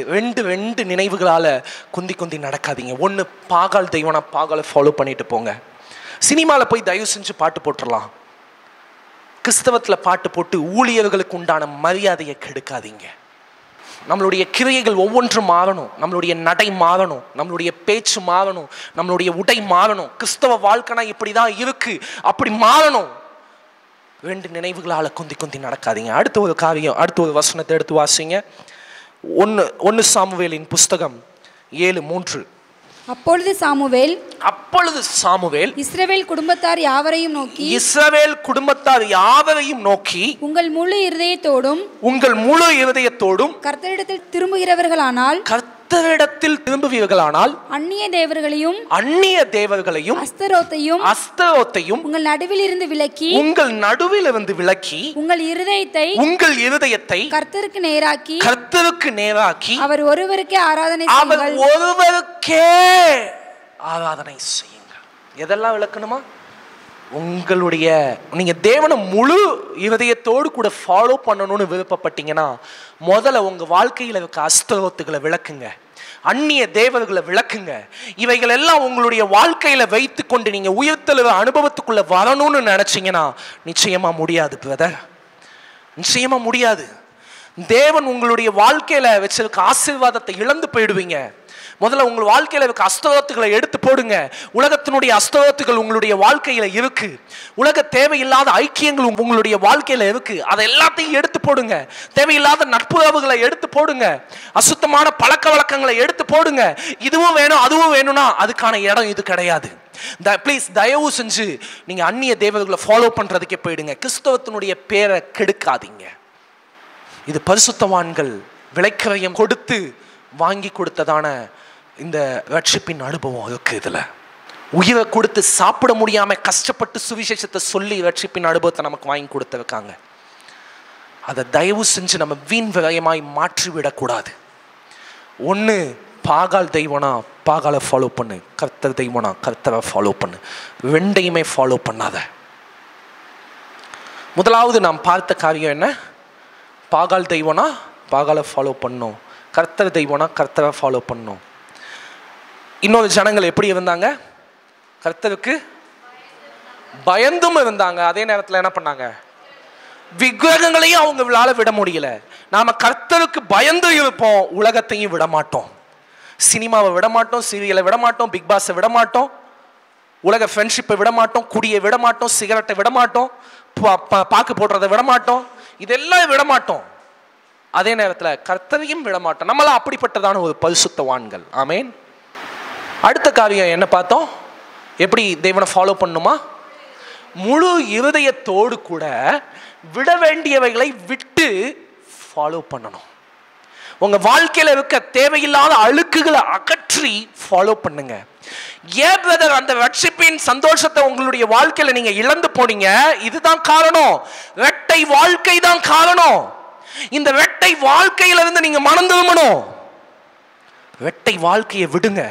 ரெண்டு நினைவுகளால் குந்தி நடக்காதீங்க. ஒன்று, பாகால் தெய்வனா பாகாலை ஃபாலோ பண்ணிட்டு போங்க. சினிமாவில் போய் தயவு செஞ்சு பாட்டு போட்டுடலாம். கிறிஸ்தவத்தில் பாட்டு போட்டு ஊழியர்களுக்கு உண்டான மரியாதையை கெடுக்காதீங்க. நம்மளுடைய கிரியைகள் ஒவ்வொன்றும் மாறணும், நம்மளுடைய நடை மாறணும், நம்மளுடைய பேச்சு மாறணும், நம்மளுடைய உடை மாறணும். கிறிஸ்தவ வாழ்க்கைனா இப்படிதான் இருக்கு, அப்படி மாறணும். ரெண்டு நினைவுகளால குந்தி நடக்காதீங்க. அடுத்த ஒரு காரியம், அடுத்த ஒரு வசனத்தை எடுத்து வாசிங்க. 1 சாமுவேலின் புஸ்தகம் 7:3. அப்பொழுது சாமுவேல் இஸ்ரவேல் குடும்பத்தார் யாவரையும் நோக்கி உங்கள் முழு இருதயத்தோடும் கர்த்தரிடத்தில் திரும்புகிறவர்களானால் அந்நிய தேவர்களையும் அஸ்தரோத்தையும் உங்கள் நடுவில் இருந்து விலக்கி உங்கள் இருதயத்தை கர்த்தருக்கு நேராக்கி அவர் ஒருவருக்கே ஆராதனை செய்யுங்கள். எதெல்லாம் விளக்கணுமா? நீங்க தேவனை முழு இருதயத்தோடு கூட ஃபாலோ பண்ணணும்னு விருப்பப்பட்டீங்கன்னா முதல்ல உங்க வாழ்க்கையில இருக்க அஸ்தரோத்துகளை விளக்குங்க, அந்நிய தேவர்களை விளக்குங்க. இவைகள் எல்லாம் உங்களுடைய வாழ்க்கையில வைத்து கொண்டு நீங்க உயிர்த்தெழுற அனுபவத்துக்குள்ள வரணும்னு நினைச்சீங்கன்னா நிச்சயமா முடியாது பிரதர், நிச்சயமா முடியாது. தேவன் உங்களுடைய வாழ்க்கையில வச்சிருக்க ஆசீர்வாதத்தை இழந்து போயிடுவீங்க. முதல்ல உங்கள் வாழ்க்கையில இருக்க அஸ்தோத்துகளை எடுத்து போடுங்க. உலகத்தினுடைய அஸ்தோத்துகள் உங்களுடைய வாழ்க்கையில இருக்கு. உலக தேவையில்லாத ஐக்கியங்கள் உங்களுடைய வாழ்க்கையில இருக்கு. அதை எல்லாத்தையும் எடுத்து போடுங்க. தேவையில்லாத நட்புறவுகளை எடுத்து போடுங்க. அசுத்தமான பழக்க வழக்கங்களை எடுத்து போடுங்க. இதுவும் வேணும் அதுவும் வேணும்னா அதுக்கான இடம் இது கிடையாது. ப்ளீஸ் தயவு செஞ்சு நீங்க அந்நிய தேவர்களை ஃபாலோ பண்றதுக்கே போயிடுங்க. கிறிஸ்தவத்தினுடைய பேரை கெடுக்காதீங்க. இது பரிசுத்தவான்கள் விலைக்கிரயம் கொடுத்து வாங்கி கொடுத்ததான இந்த ரட்சிப்பின் அனுபவம் இருக்கு. இதுல உயிரை கொடுத்து சாப்பிட முடியாம கஷ்டப்பட்டு சுவிசேஷத்தை சொல்லி ரட்சிப்பின் அனுபவத்தை நமக்கு வாங்கி கொடுத்திருக்காங்க. அதை தயவு செஞ்சு நம்ம வீண் விரயமாய் மாற்றிவிடக்கூடாது. ஒன்று பாகால் தெய்வனா பாகாலை ஃபாலோ பண்ணு, கர்த்தர் தெய்வனா கர்த்தரை ஃபாலோ பண்ணு. ரெண்டையுமே ஃபாலோ பண்ணாத. முதலாவது நாம் பார்த்த காரியம் என்ன? பாகால் தெய்வனா பாகாலை ஃபாலோ பண்ணோம், கர்த்தர் தெய்வனா கர்த்தரை ஃபாலோ பண்ணோம். இன்னொரு ஜனங்கள் எப்படி இருந்தாங்க? கர்த்தருக்கு பயந்தும் இருந்தாங்க. அதே நேரத்தில் என்ன பண்ணாங்க? விக்கிரகங்களையும் அவங்களால விட முடியல. நாம கர்த்தருக்கு பயந்து இருப்போம், உலகத்தையும் விட மாட்டோம். சினிமாவை விட மாட்டோம், சீரியலை விட மாட்டோம், பிக் பாஸை விட மாட்டோம், உலக ஃப்ரெண்ட்ஷிப்பை விட மாட்டோம், குடியை விட மாட்டோம், சிகரெட்டை விட மாட்டோம், பாக்கு போடுறதை விட மாட்டோம், இதெல்லாம் விட மாட்டோம். அதே நேரத்தில் கர்த்தரையும் விட மாட்டோம். நம்மளாம் அப்படிப்பட்டதான ஒரு பரிசுத்தவான்கள். ஆமேன். அடுத்த காரியம் என்ன பார்த்தோம்? எப்படி தேவனை ஃபாலோ பண்ணுமா? முழு இருதயத்தோடு கூட விட வேண்டியவைகளை விட்டு ஃபாலோ பண்ணணும். உங்க வாழ்க்கையில இருக்க தேவையில்லாத அழுக்குகளை அகற்றி ஃபாலோ பண்ணுங்க. ஏன் பிரதர் அந்த ரட்சிப்பின் சந்தோஷத்தை உங்களுடைய வாழ்க்கையில நீங்க இழந்து போனீங்க? இதுதான் காரணம். இரட்டை வாழ்க்கை தான் காரணம். இந்த இரட்டை வாழ்க்கையில இருந்து நீங்க மனம் திரும்பணும். இரட்டை வாழ்க்கையை விடுங்க.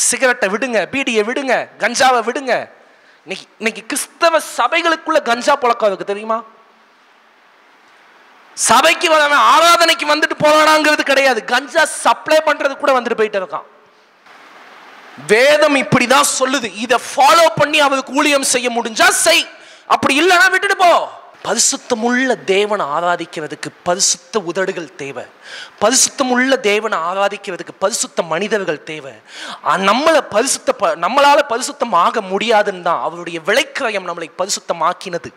சிகரெட்டை விடுங்க, பீடியை விடுங்க, கஞ்சாவை விடுங்க. இன்னைக்கு கிறிஸ்தவ சபைகளுக்குள்ள கஞ்சா பழக்கம் இருக்கு தெரியுமா? சபைக்கு வரவன் ஆராதனைக்கு வந்துட்டு போறானாங்கிறது கிடையாது, கஞ்சா சப்ளை பண்றது கூட வந்துட்டு போயிட்டு இருக்கான். வேதம் இப்படிதான் சொல்லுது. இதை ஃபாலோ பண்ணி அவருக்கு ஊழியம் செய்ய முடிஞ்சா செய், அப்படி இல்லைன்னா விட்டுட்டு போ. பரிசுத்தமுள்ள தேவனை ஆராதிக்கிறதுக்கு பரிசுத்த உதடுகள் தேவை. பரிசுத்தமுள்ள தேவனை ஆராதிக்கிறதுக்கு பரிசுத்த மனிதர்கள் தேவை. நம்மளால பரிசுத்தம் ஆக முடியாதுன்னு தான் அவருடைய விலைக்கிரயம் நம்மளை பரிசுத்தமாக்கினது.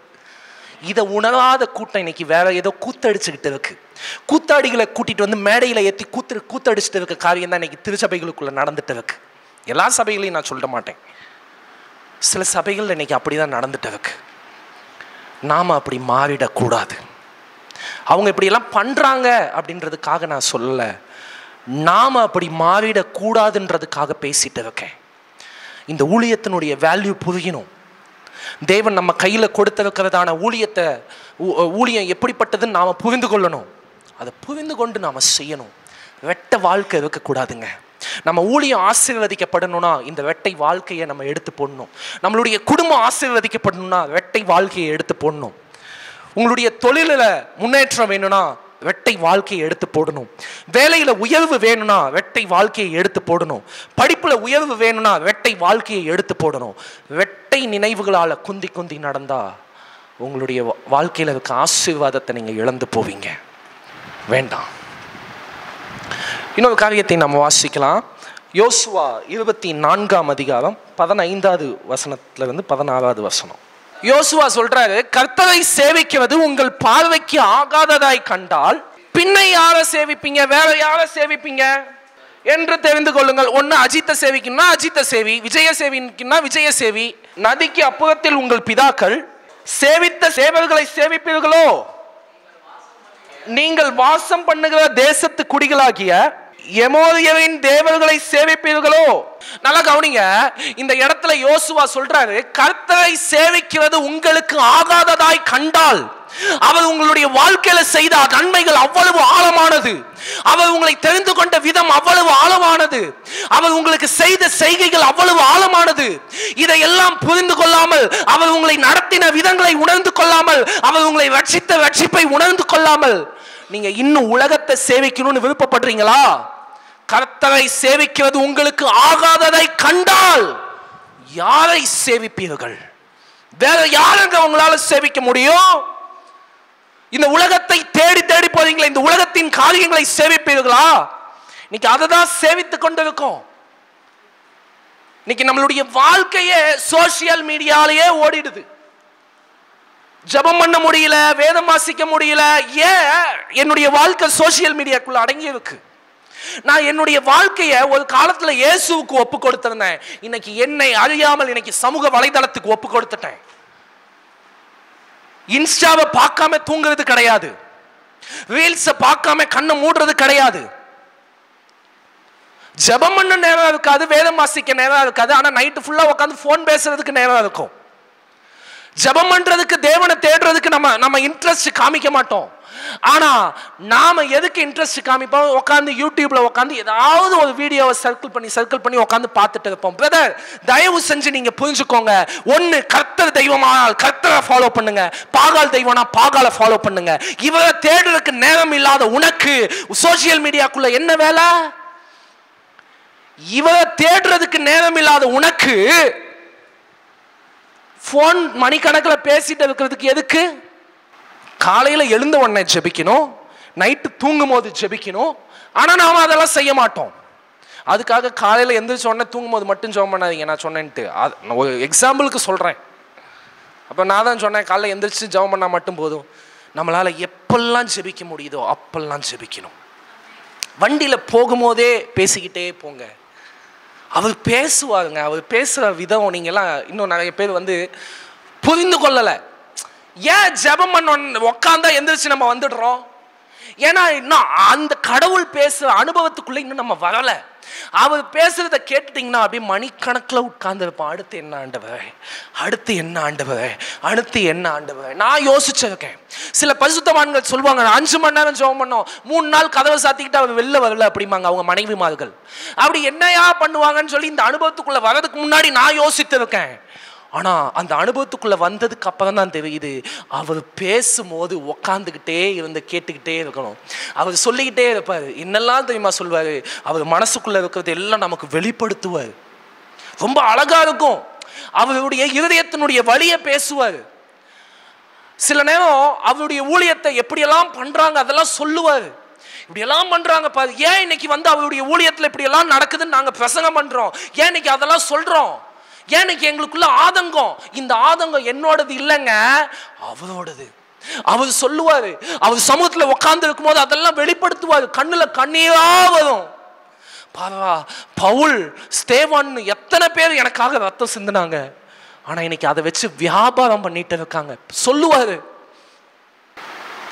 இதை உணராத கூட்டம் இன்னைக்கு வேற ஏதோ கூத்தடிச்சுக்கிட்டு இருக்கு. கூத்தாடிகளை கூட்டிட்டு வந்து மேடையில ஏற்றி கூத்தடிச்சுட்டு இருக்க காரியம் தான் இன்னைக்கு திருச்சபைகளுக்குள்ள நடந்துட்டு இருக்கு. எல்லா சபைகளையும் நான் சொல்ல மாட்டேன், சில சபைகள் இன்னைக்கு அப்படிதான் நடந்துட்டு இருக்கு. நாம அப்படி மாறிடக்கூடாது. அவங்க இப்படி எல்லாம் பண்றாங்க அப்படின்றதுக்காக நான் சொல்லல, நாம அப்படி மாறிடக்கூடாதுன்றதுக்காக பேசிட்டு இருக்கேன். இந்த ஊழியத்தினுடைய வேல்யூ புரியணும். தேவன் நம்ம கையில கொடுத்திருக்கிறதான ஊழியம் எப்படிப்பட்டதுன்னு நாம புரிந்து கொள்ளணும். அதை புரிந்து கொண்டு நாம செய்யணும். வெட்ட வாழ்க்கை இருக்கக்கூடாதுங்க. நம்ம ஊழியம் ஆசீர்வதிக்கப்படணும்னா இந்த வெட்டை வாழ்க்கையை நம்ம எடுத்து போடணும். நம்மளுடைய குடும்பம் ஆசீர்வதிக்கப்படணும்னா வெட்டை வாழ்க்கையை எடுத்து போடணும். உங்களுடைய தொழிலில் முன்னேற்றம் வேணும்னா வெட்டை வாழ்க்கையை எடுத்து போடணும். வேலையில உயர்வு வேணும்னா வெட்டை வாழ்க்கையை எடுத்து போடணும். படிப்புல உயர்வு வேணும்னா வெட்டை வாழ்க்கையை எடுத்து போடணும். வெட்டை நினைவுகளால குந்தி குந்தி நடந்தா உங்களுடைய வாழ்க்கையில இருக்க ஆசீர்வாதத்தை நீங்க இழந்து போவீங்க. வேண்டாம். இன்னொரு காரியத்தை நம்ம வாசிக்கலாம். யோசுவா 24ஆம் அதிகாரம் 15வது வசனத்துல இருந்து 16வது வசனம். யோசுவா சொல்றாரு, கர்த்தரை சேவிக்கிறது உங்கள் பார்வைக்கு ஆகாததாய் கண்டால் பின்னை யாரை சேவிப்பீங்க, வேற யாரை சேவிப்பீங்க என்று தெரிந்து கொள்ளுங்கள். ஒன்னு அஜித்தை சேவிக்கணும்னா அஜித்தை சேவி, விஜய சேவிக்கணும்னா விஜய சேவி. நதிக்கு அப்புறத்தில் உங்கள் பிதாக்கள் சேவித்த சேவர்களை சேவிப்பீர்களோ? நீங்கள் வாசம் பண்ணுகிற தேசத்து குடிகளாகிய எமோரியரின் தேவர்களை சேவிப்பீர்களோ? நல்லா கவனிங்க. இந்த இடத்துல யோசுவா சொல்றாரு, கர்த்தரை சேவிக்கிறது உங்களுக்கு ஆகாததாய் கண்டால், அவர் உங்களுடைய வாழ்க்கையில செய்த நன்மைகள் அவ்வளவு ஆழமானது, அவர் உங்களை தெரிந்து கொண்ட விதம் அவ்வளவு ஆழமானது, அவர் உங்களுக்கு செய்த செய்கைகள் அவ்வளவு ஆழமானது. இதையெல்லாம் புரிந்து கொள்ளாமல், அவர் உங்களை நடத்தின விதங்களை உணர்ந்து கொள்ளாமல், அவர் உங்களை ரட்சித்த ரட்சிப்பை உணர்ந்து கொள்ளாமல் நீங்க இன்னும் உலகத்தை சேவிக்கணும்னு விருப்பப்படுறீங்களா? கர்த்தரை சேவிக்கிறது உங்களுக்கு ஆகாததை கண்டால் யாரை சேவிப்பீர்கள்? வேற யாருங்க உங்களால சேவிக்க முடியும்? இந்த உலகத்தை தேடி தேடி போறீங்களா? இந்த உலகத்தின் காரியங்களை சேவிப்பீர்களா? இன்னைக்கு அதை தான் சேவித்துக் கொண்டிருக்கோம். இன்னைக்கு நம்மளுடைய வாழ்க்கையே சோசியல் மீடியாலேயே ஓடிடுது. ஜெபம் பண்ண முடியல, வேதம் வாசிக்க முடியல. ஏன்? என்னுடைய வாழ்க்கை சோசியல் மீடியாக்குள்ள அடங்கி இருக்கு. நான் என்னுடைய வாழ்க்கையை ஒரு காலத்துல இயேசுவுக்கு ஒப்பு கொடுத்திருந்தேன். இன்னைக்கு என்னை அறியாமல் இன்னைக்கு சமூக வலைதளத்துக்கு ஒப்பு கொடுத்துட்டேன். இன்ஸ்டாவை பார்க்காம தூங்குறது கிடையாது, ரீல்ஸை பார்க்காம கண்ணை மூடுறது கிடையாது. ஜெபம் பண்ண நேரம் இருக்காது, வேதம் வாசிக்க நேரம் இருக்காது. ஆனா நைட்டு ஃபுல்லா உட்காந்து போன் பேசுறதுக்கு நேரம் இருக்கும். ஜெபம் பண்றதுக்கு, தேவனை தேடுறதுக்கு நம்ம இன்ட்ரெஸ்ட் காமிக்க மாட்டோம். ஆனா நாம எதுக்கு இன்ட்ரெஸ்ட் காமிப்போம்? உட்காந்து யூடியூப்ல உட்காந்து ஏதாவது ஒரு வீடியோவை சர்க்கிள் பண்ணி உட்காந்து பார்த்துட்டு இருப்போம். பிரதர், தயவு செஞ்சு நீங்க புரிஞ்சுக்கோங்க. ஒன்னு, கர்த்தர் தெய்வமானால் கர்த்தரை ஃபாலோ பண்ணுங்க, பாகால் தெய்வனா பாகாலை ஃபாலோ பண்ணுங்க. இவரை தேடுறதுக்கு நேரம் இல்லாத உனக்கு சோசியல் மீடியாக்குள்ள என்ன வேலை? இவரை தேடுறதுக்கு நேரம் இல்லாத உனக்கு போன் மணிக்கணக்கில் பேசிட்டு இருக்கிறதுக்கு எதுக்கு? காலையில எழுந்த உடனே ஜெபிக்கணும், நைட்டு தூங்கும் போது ஜெபிக்கணும். ஆனா நாம அதெல்லாம் செய்ய மாட்டோம். அதுக்காக காலையில எந்திரிச்ச உடனே தூங்கும் போது மட்டும் ஜெபம் பண்ணாதீங்க நான் சொன்னேன்ட்டு. ஒரு எக்ஸாம்பிளுக்கு சொல்றேன். அப்ப நான் தான் சொன்னேன், காலையில எந்திரிச்சு ஜெபம் பண்ணா மட்டும் போதும். நம்மளால எப்பெல்லாம் ஜெபிக்க முடியுதோ அப்பெல்லாம் ஜெபிக்கணும். வண்டியில போகும்போதே பேசிக்கிட்டே போங்க. அவர் பேசுவாருங்க. அவர் பேசுற விதம் நீங்கெல்லாம் இன்னும் நிறைய பேர் புரிந்து கொள்ளலை. ஏன் ஜெபம் பண்ண உக்காந்தா எந்திரிச்சு நம்ம வந்துடுறோம்? ஏன்னா இன்னும் அந்த கடவுள் பேசுற அனுபவத்துக்குள்ள இன்னும் நம்ம வரல. அவர் பேசுறத கேட்டுட்டீங்கன்னா அப்படியே மணிக்கணக்கில் உட்கார்ந்து இருப்பான். அடுத்து என்ன ஆண்டவரே, அடுத்து என்ன ஆண்டவரே, அடுத்து என்ன ஆண்டவரே. நான் யோசிச்சிருக்கேன். சில பரிசுத்தவான்கள் சொல்லுவாங்க, 5 மணி நேரம் ஜெபம் பண்ணோம், 3 நாள் கதவை சாத்திக்கிட்டு அவர் வெளில வரல அப்படிம்பாங்க அவங்க மனைவிமார்கள். அப்படி என்னையா பண்ணுவாங்கன்னு சொல்லி இந்த அனுபவத்துக்குள்ள வர்றதுக்கு முன்னாடி நான் யோசித்து இருக்கேன். ஆனா அந்த அனுபவத்துக்குள்ள வந்ததுக்கு அப்புறம் தான் தெரியுது, அவர் பேசும்போது உக்காந்துக்கிட்டே இருந்து கேட்டுக்கிட்டே இருக்கணும். அவர் சொல்லிக்கிட்டே இருப்பாரு. என்னெல்லாம் தெரியுமா சொல்வாரு? அவர் மனசுக்குள்ள இருக்கிறது எல்லாம் நமக்கு வெளிப்படுத்துவார். ரொம்ப அழகா இருக்கும். அவருடைய இருதயத்தினுடைய வழியை பேசுவார். சில நேரம் அவருடைய ஊழியத்தை எப்படியெல்லாம் பண்றாங்க அதெல்லாம் சொல்லுவார். இப்படியெல்லாம் பண்றாங்க பாரு, ஏன் இன்னைக்கு அவருடைய ஊழியத்துல இப்படியெல்லாம் நடக்குதுன்னு நாங்க பிரசங்கம் பண்றோம். ஏன் இன்னைக்கு அதெல்லாம் சொல்றோம்? ஏன்னைக்கு எங்களுக்குள்ள ஆதங்கம். இந்த ஆதங்கம் என்னோடது இல்லைங்க, அவரோடது. அவர் சொல்லுவாரு, அவர் சமூகத்துல உட்கார்ந்து இருக்கும் போது அதெல்லாம் வெளிப்படுத்துவாரு. கண்ணுல கண்ணீரா வரும். பாரா, பவுல், ஸ்தேவான் எத்தனை பேர் எனக்காக ரத்தம் சிந்தினாங்க. ஆனா இன்னைக்கு அதை வச்சு வியாபாரம் பண்ணிட்டு இருக்காங்க. சொல்லுவாரு,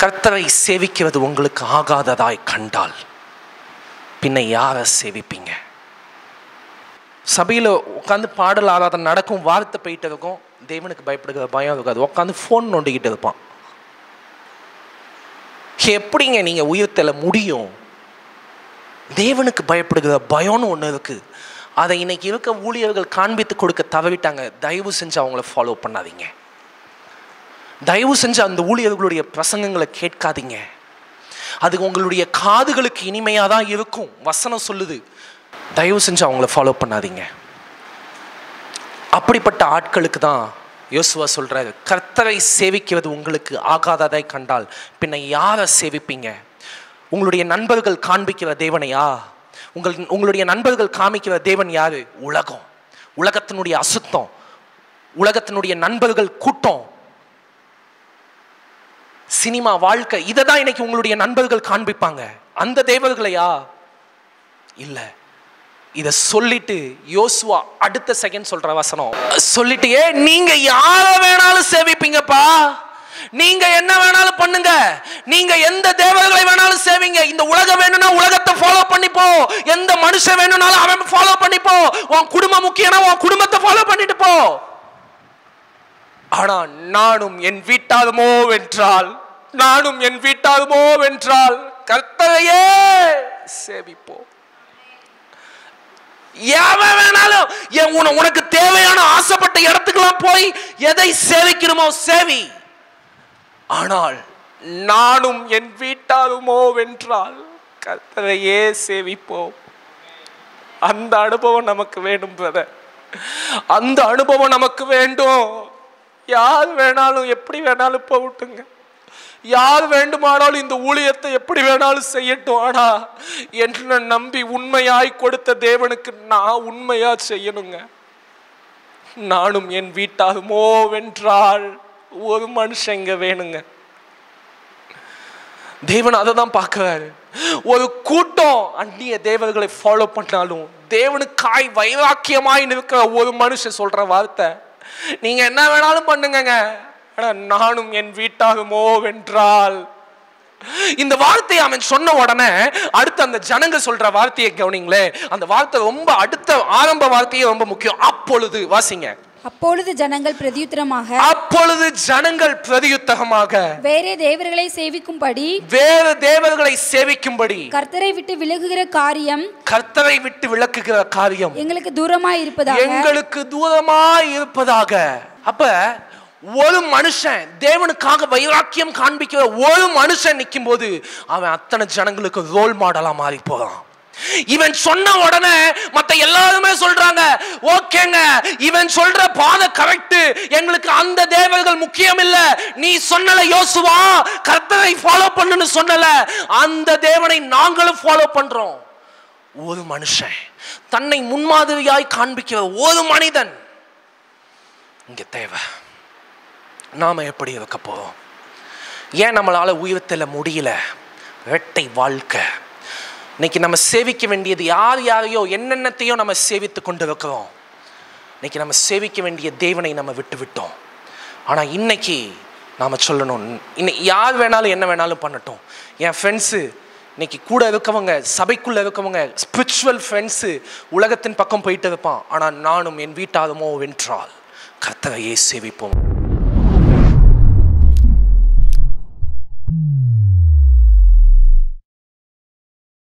கர்த்தரை சேவிக்கிறது உங்களுக்கு ஆகாததாய் கண்டால் பின்ன யாரை சேவிப்பீங்க? சபையில் உட்காந்து பாடல் ஆராதனை நடக்கும், வார்த்தை போயிட்டு இருக்கும், தேவனுக்கு பயப்படுகிற பயம் இருக்காது. உட்காந்து ஃபோன் நோண்டிக்கிட்டு இருப்பான். எப்படிங்க நீங்க உயிர்த்தல முடியும்? தேவனுக்கு பயப்படுகிற பயம்னு ஒன்று இருக்கு. அதை இன்னைக்கு இருக்க ஊழியர்கள் காண்பித்து கொடுக்க தவறிட்டாங்க. தயவு செஞ்சு அவங்கள ஃபாலோ பண்ணாதீங்க. தயவு செஞ்சு அந்த ஊழியர்களுடைய பிரசங்கங்களை கேட்காதீங்க. அது உங்களுடைய காதுகளுக்கு இனிமையாக தான் இருக்கும். வசனம் சொல்லுது, தயவு செஞ்சு அவங்கள ஃபாலோ பண்ணாதீங்க. அப்படிப்பட்ட ஆட்களுக்கு தான் யோசுவா சொல்றாரு, கர்த்தரை சேவிக்கிறது உங்களுக்கு ஆகாததாய் கண்டால் பின்ன யாரை சேவிப்பீங்க? உங்களுடைய நண்பர்கள் காண்பிக்கிற தேவனையா? உங்களுடைய நண்பர்கள் காமிக்கிற தேவன் யாரு? உலகம், உலகத்தினுடைய அசுத்தம், உலகத்தினுடைய நண்பர்கள் கூட்டம், சினிமா, வாழ்க்கை. இதை தான் இன்னைக்கு உங்களுடைய நண்பர்கள் காண்பிப்பாங்க. அந்த தேவர்களையா? இல்ல. இத சொல்லிட்டு யோசுவா அடுத்த செகண்ட் சொல்ற வசனம் சொல்லிட்டு, நீங்க யார வேணாலும் சேவிப்பீங்கப்பா, நீங்க என்ன வேணாலும் பண்ணுங்க, நீங்க எந்த தேவர்களை வேணாலும் சேவிங்க, இந்த உலகம் வேணும்னா உலகத்தை ஃபாலோ பண்ணிப்போ, எந்த மனுஷன் வேணும்னாலும் அவன் ஃபாலோ பண்ணிப்போ, உன் குடும்பம் முக்கியம்னா உன் குடும்பத்தை ஃபாலோ பண்ணிட்டு போ. ஆனா நானும் என் வீட்டாருமோ வென்றால், நானும் என் வீட்டாருமோ வென்றால் கர்த்தரையே சேவிப்போம். எவன் வேணாலும் உனக்கு தேவையான ஆசைப்பட்ட இடத்துக்கெல்லாம் போய் எதை சேவிக்கணுமோ சேவி. ஆனால் நானும் என் வீட்டாருமோ வென்றால் கர்த்தரையே சேவிப்போம். அந்த அனுபவம் நமக்கு வேண்டும் பிரதர், அந்த அனுபவம் நமக்கு வேண்டும். யார் வேணாலும் எப்படி வேணாலும் போகட்டுங்க, யார் வேண்டுமானாலும் இந்த ஊழியத்தை எப்படி வேணாலும் செய்யட்டும், ஆனா என்ன நம்பி உண்மையாய் கொடுத்த தேவனுக்கு நான் உண்மையா செய்யணுங்க. நானும் என் வீட்டாகுமோ வென்றால் ஒரு மனுஷன் இங்க வேணுங்க. தேவன் அதை தான் பார்க்கிறாரு. ஒரு கூட்டம் அந்நிய தேவர்களை ஃபாலோ பண்ணாலும் தேவனுக்காய் வைராக்கியமாய் இருக்கிற ஒரு மனுஷன் சொல்ற வார்த்தை, நீங்க என்ன வேணாலும் பண்ணுங்க, ஆனா நானும் என் வீட்டாகுமோ வென்றால். இந்த வார்த்தையை அவன் சொன்ன உடனே அடுத்து அந்த ஜனங்க சொல்ற வார்த்தையை கவனிங்களே. அந்த வார்த்தை ரொம்ப அடுத்த ஆரம்ப வார்த்தையே ரொம்ப முக்கியம். அப்பொழுது வாசிங்க. அப்பொழுது ஜனங்கள் பிரதியுத்தரமாக வேறே தேவர்களை சேவிக்கும்படி கர்த்தரை விட்டு விலகுகிற காரியம் எங்களுக்கு தூரமாய் இருப்பதாக. அப்ப ஒரு மனுஷன் தேவனுக்காக வைராக்கியம் காண்பிக்கிற ஒரு மனுஷன் நிற்கும் போது அவன் அத்தனை ஜனங்களுக்கு ரோல் மாடலா மாறி போறான். இவன் சொன்ன உடனே மத்த எல்லாருமே சொல்றாங்க, ஓகேங்க இவன் சொல்ற பாதை கரெக்ட், எங்களுக்கு அந்த தேவர்கள் முக்கியம் இல்ல. நீ சொன்னல யோசுவா கர்த்தரை ஃபாலோ பண்ணுன்னு சொன்னல, அந்த தேவனை நாங்களும் ஃபாலோ பண்றோம். ஒரு மனுஷன் தன்னை முன்மாதிரியாய் காண்பிக்கிற ஒரு மனிதன் இங்க தேவை. நாம எப்படி இருக்க போறோம்? ஏன் நம்மளால உயிர்த்தெழ முடியல? இரட்டை வாழ்க்கை. இன்னைக்கு நம்ம சேவிக்க வேண்டியது யாரையோ என்னென்னத்தையோ நம்ம சேவித்து கொண்டு இருக்கிறோம். இன்னைக்கு நம்ம சேவிக்க வேண்டிய தேவனை நம்ம விட்டு விட்டோம். ஆனா இன்னைக்கு நாம சொல்லணும், இன்னைக்கு யார் வேணாலும் என்ன வேணாலும் பண்ணட்டும். என் ஃப்ரெண்ட்ஸு இன்னைக்கு கூட இருக்கவங்க, சபைக்குள்ள இருக்கவங்க, ஸ்பிரிச்சுவல் ஃப்ரெண்ட்ஸு உலகத்தின் பக்கம் போயிட்டு இருப்பான். ஆனா நானும் என் வீட்டாகுமோ வென்றால் கர்த்தரையே சேவிப்போம்.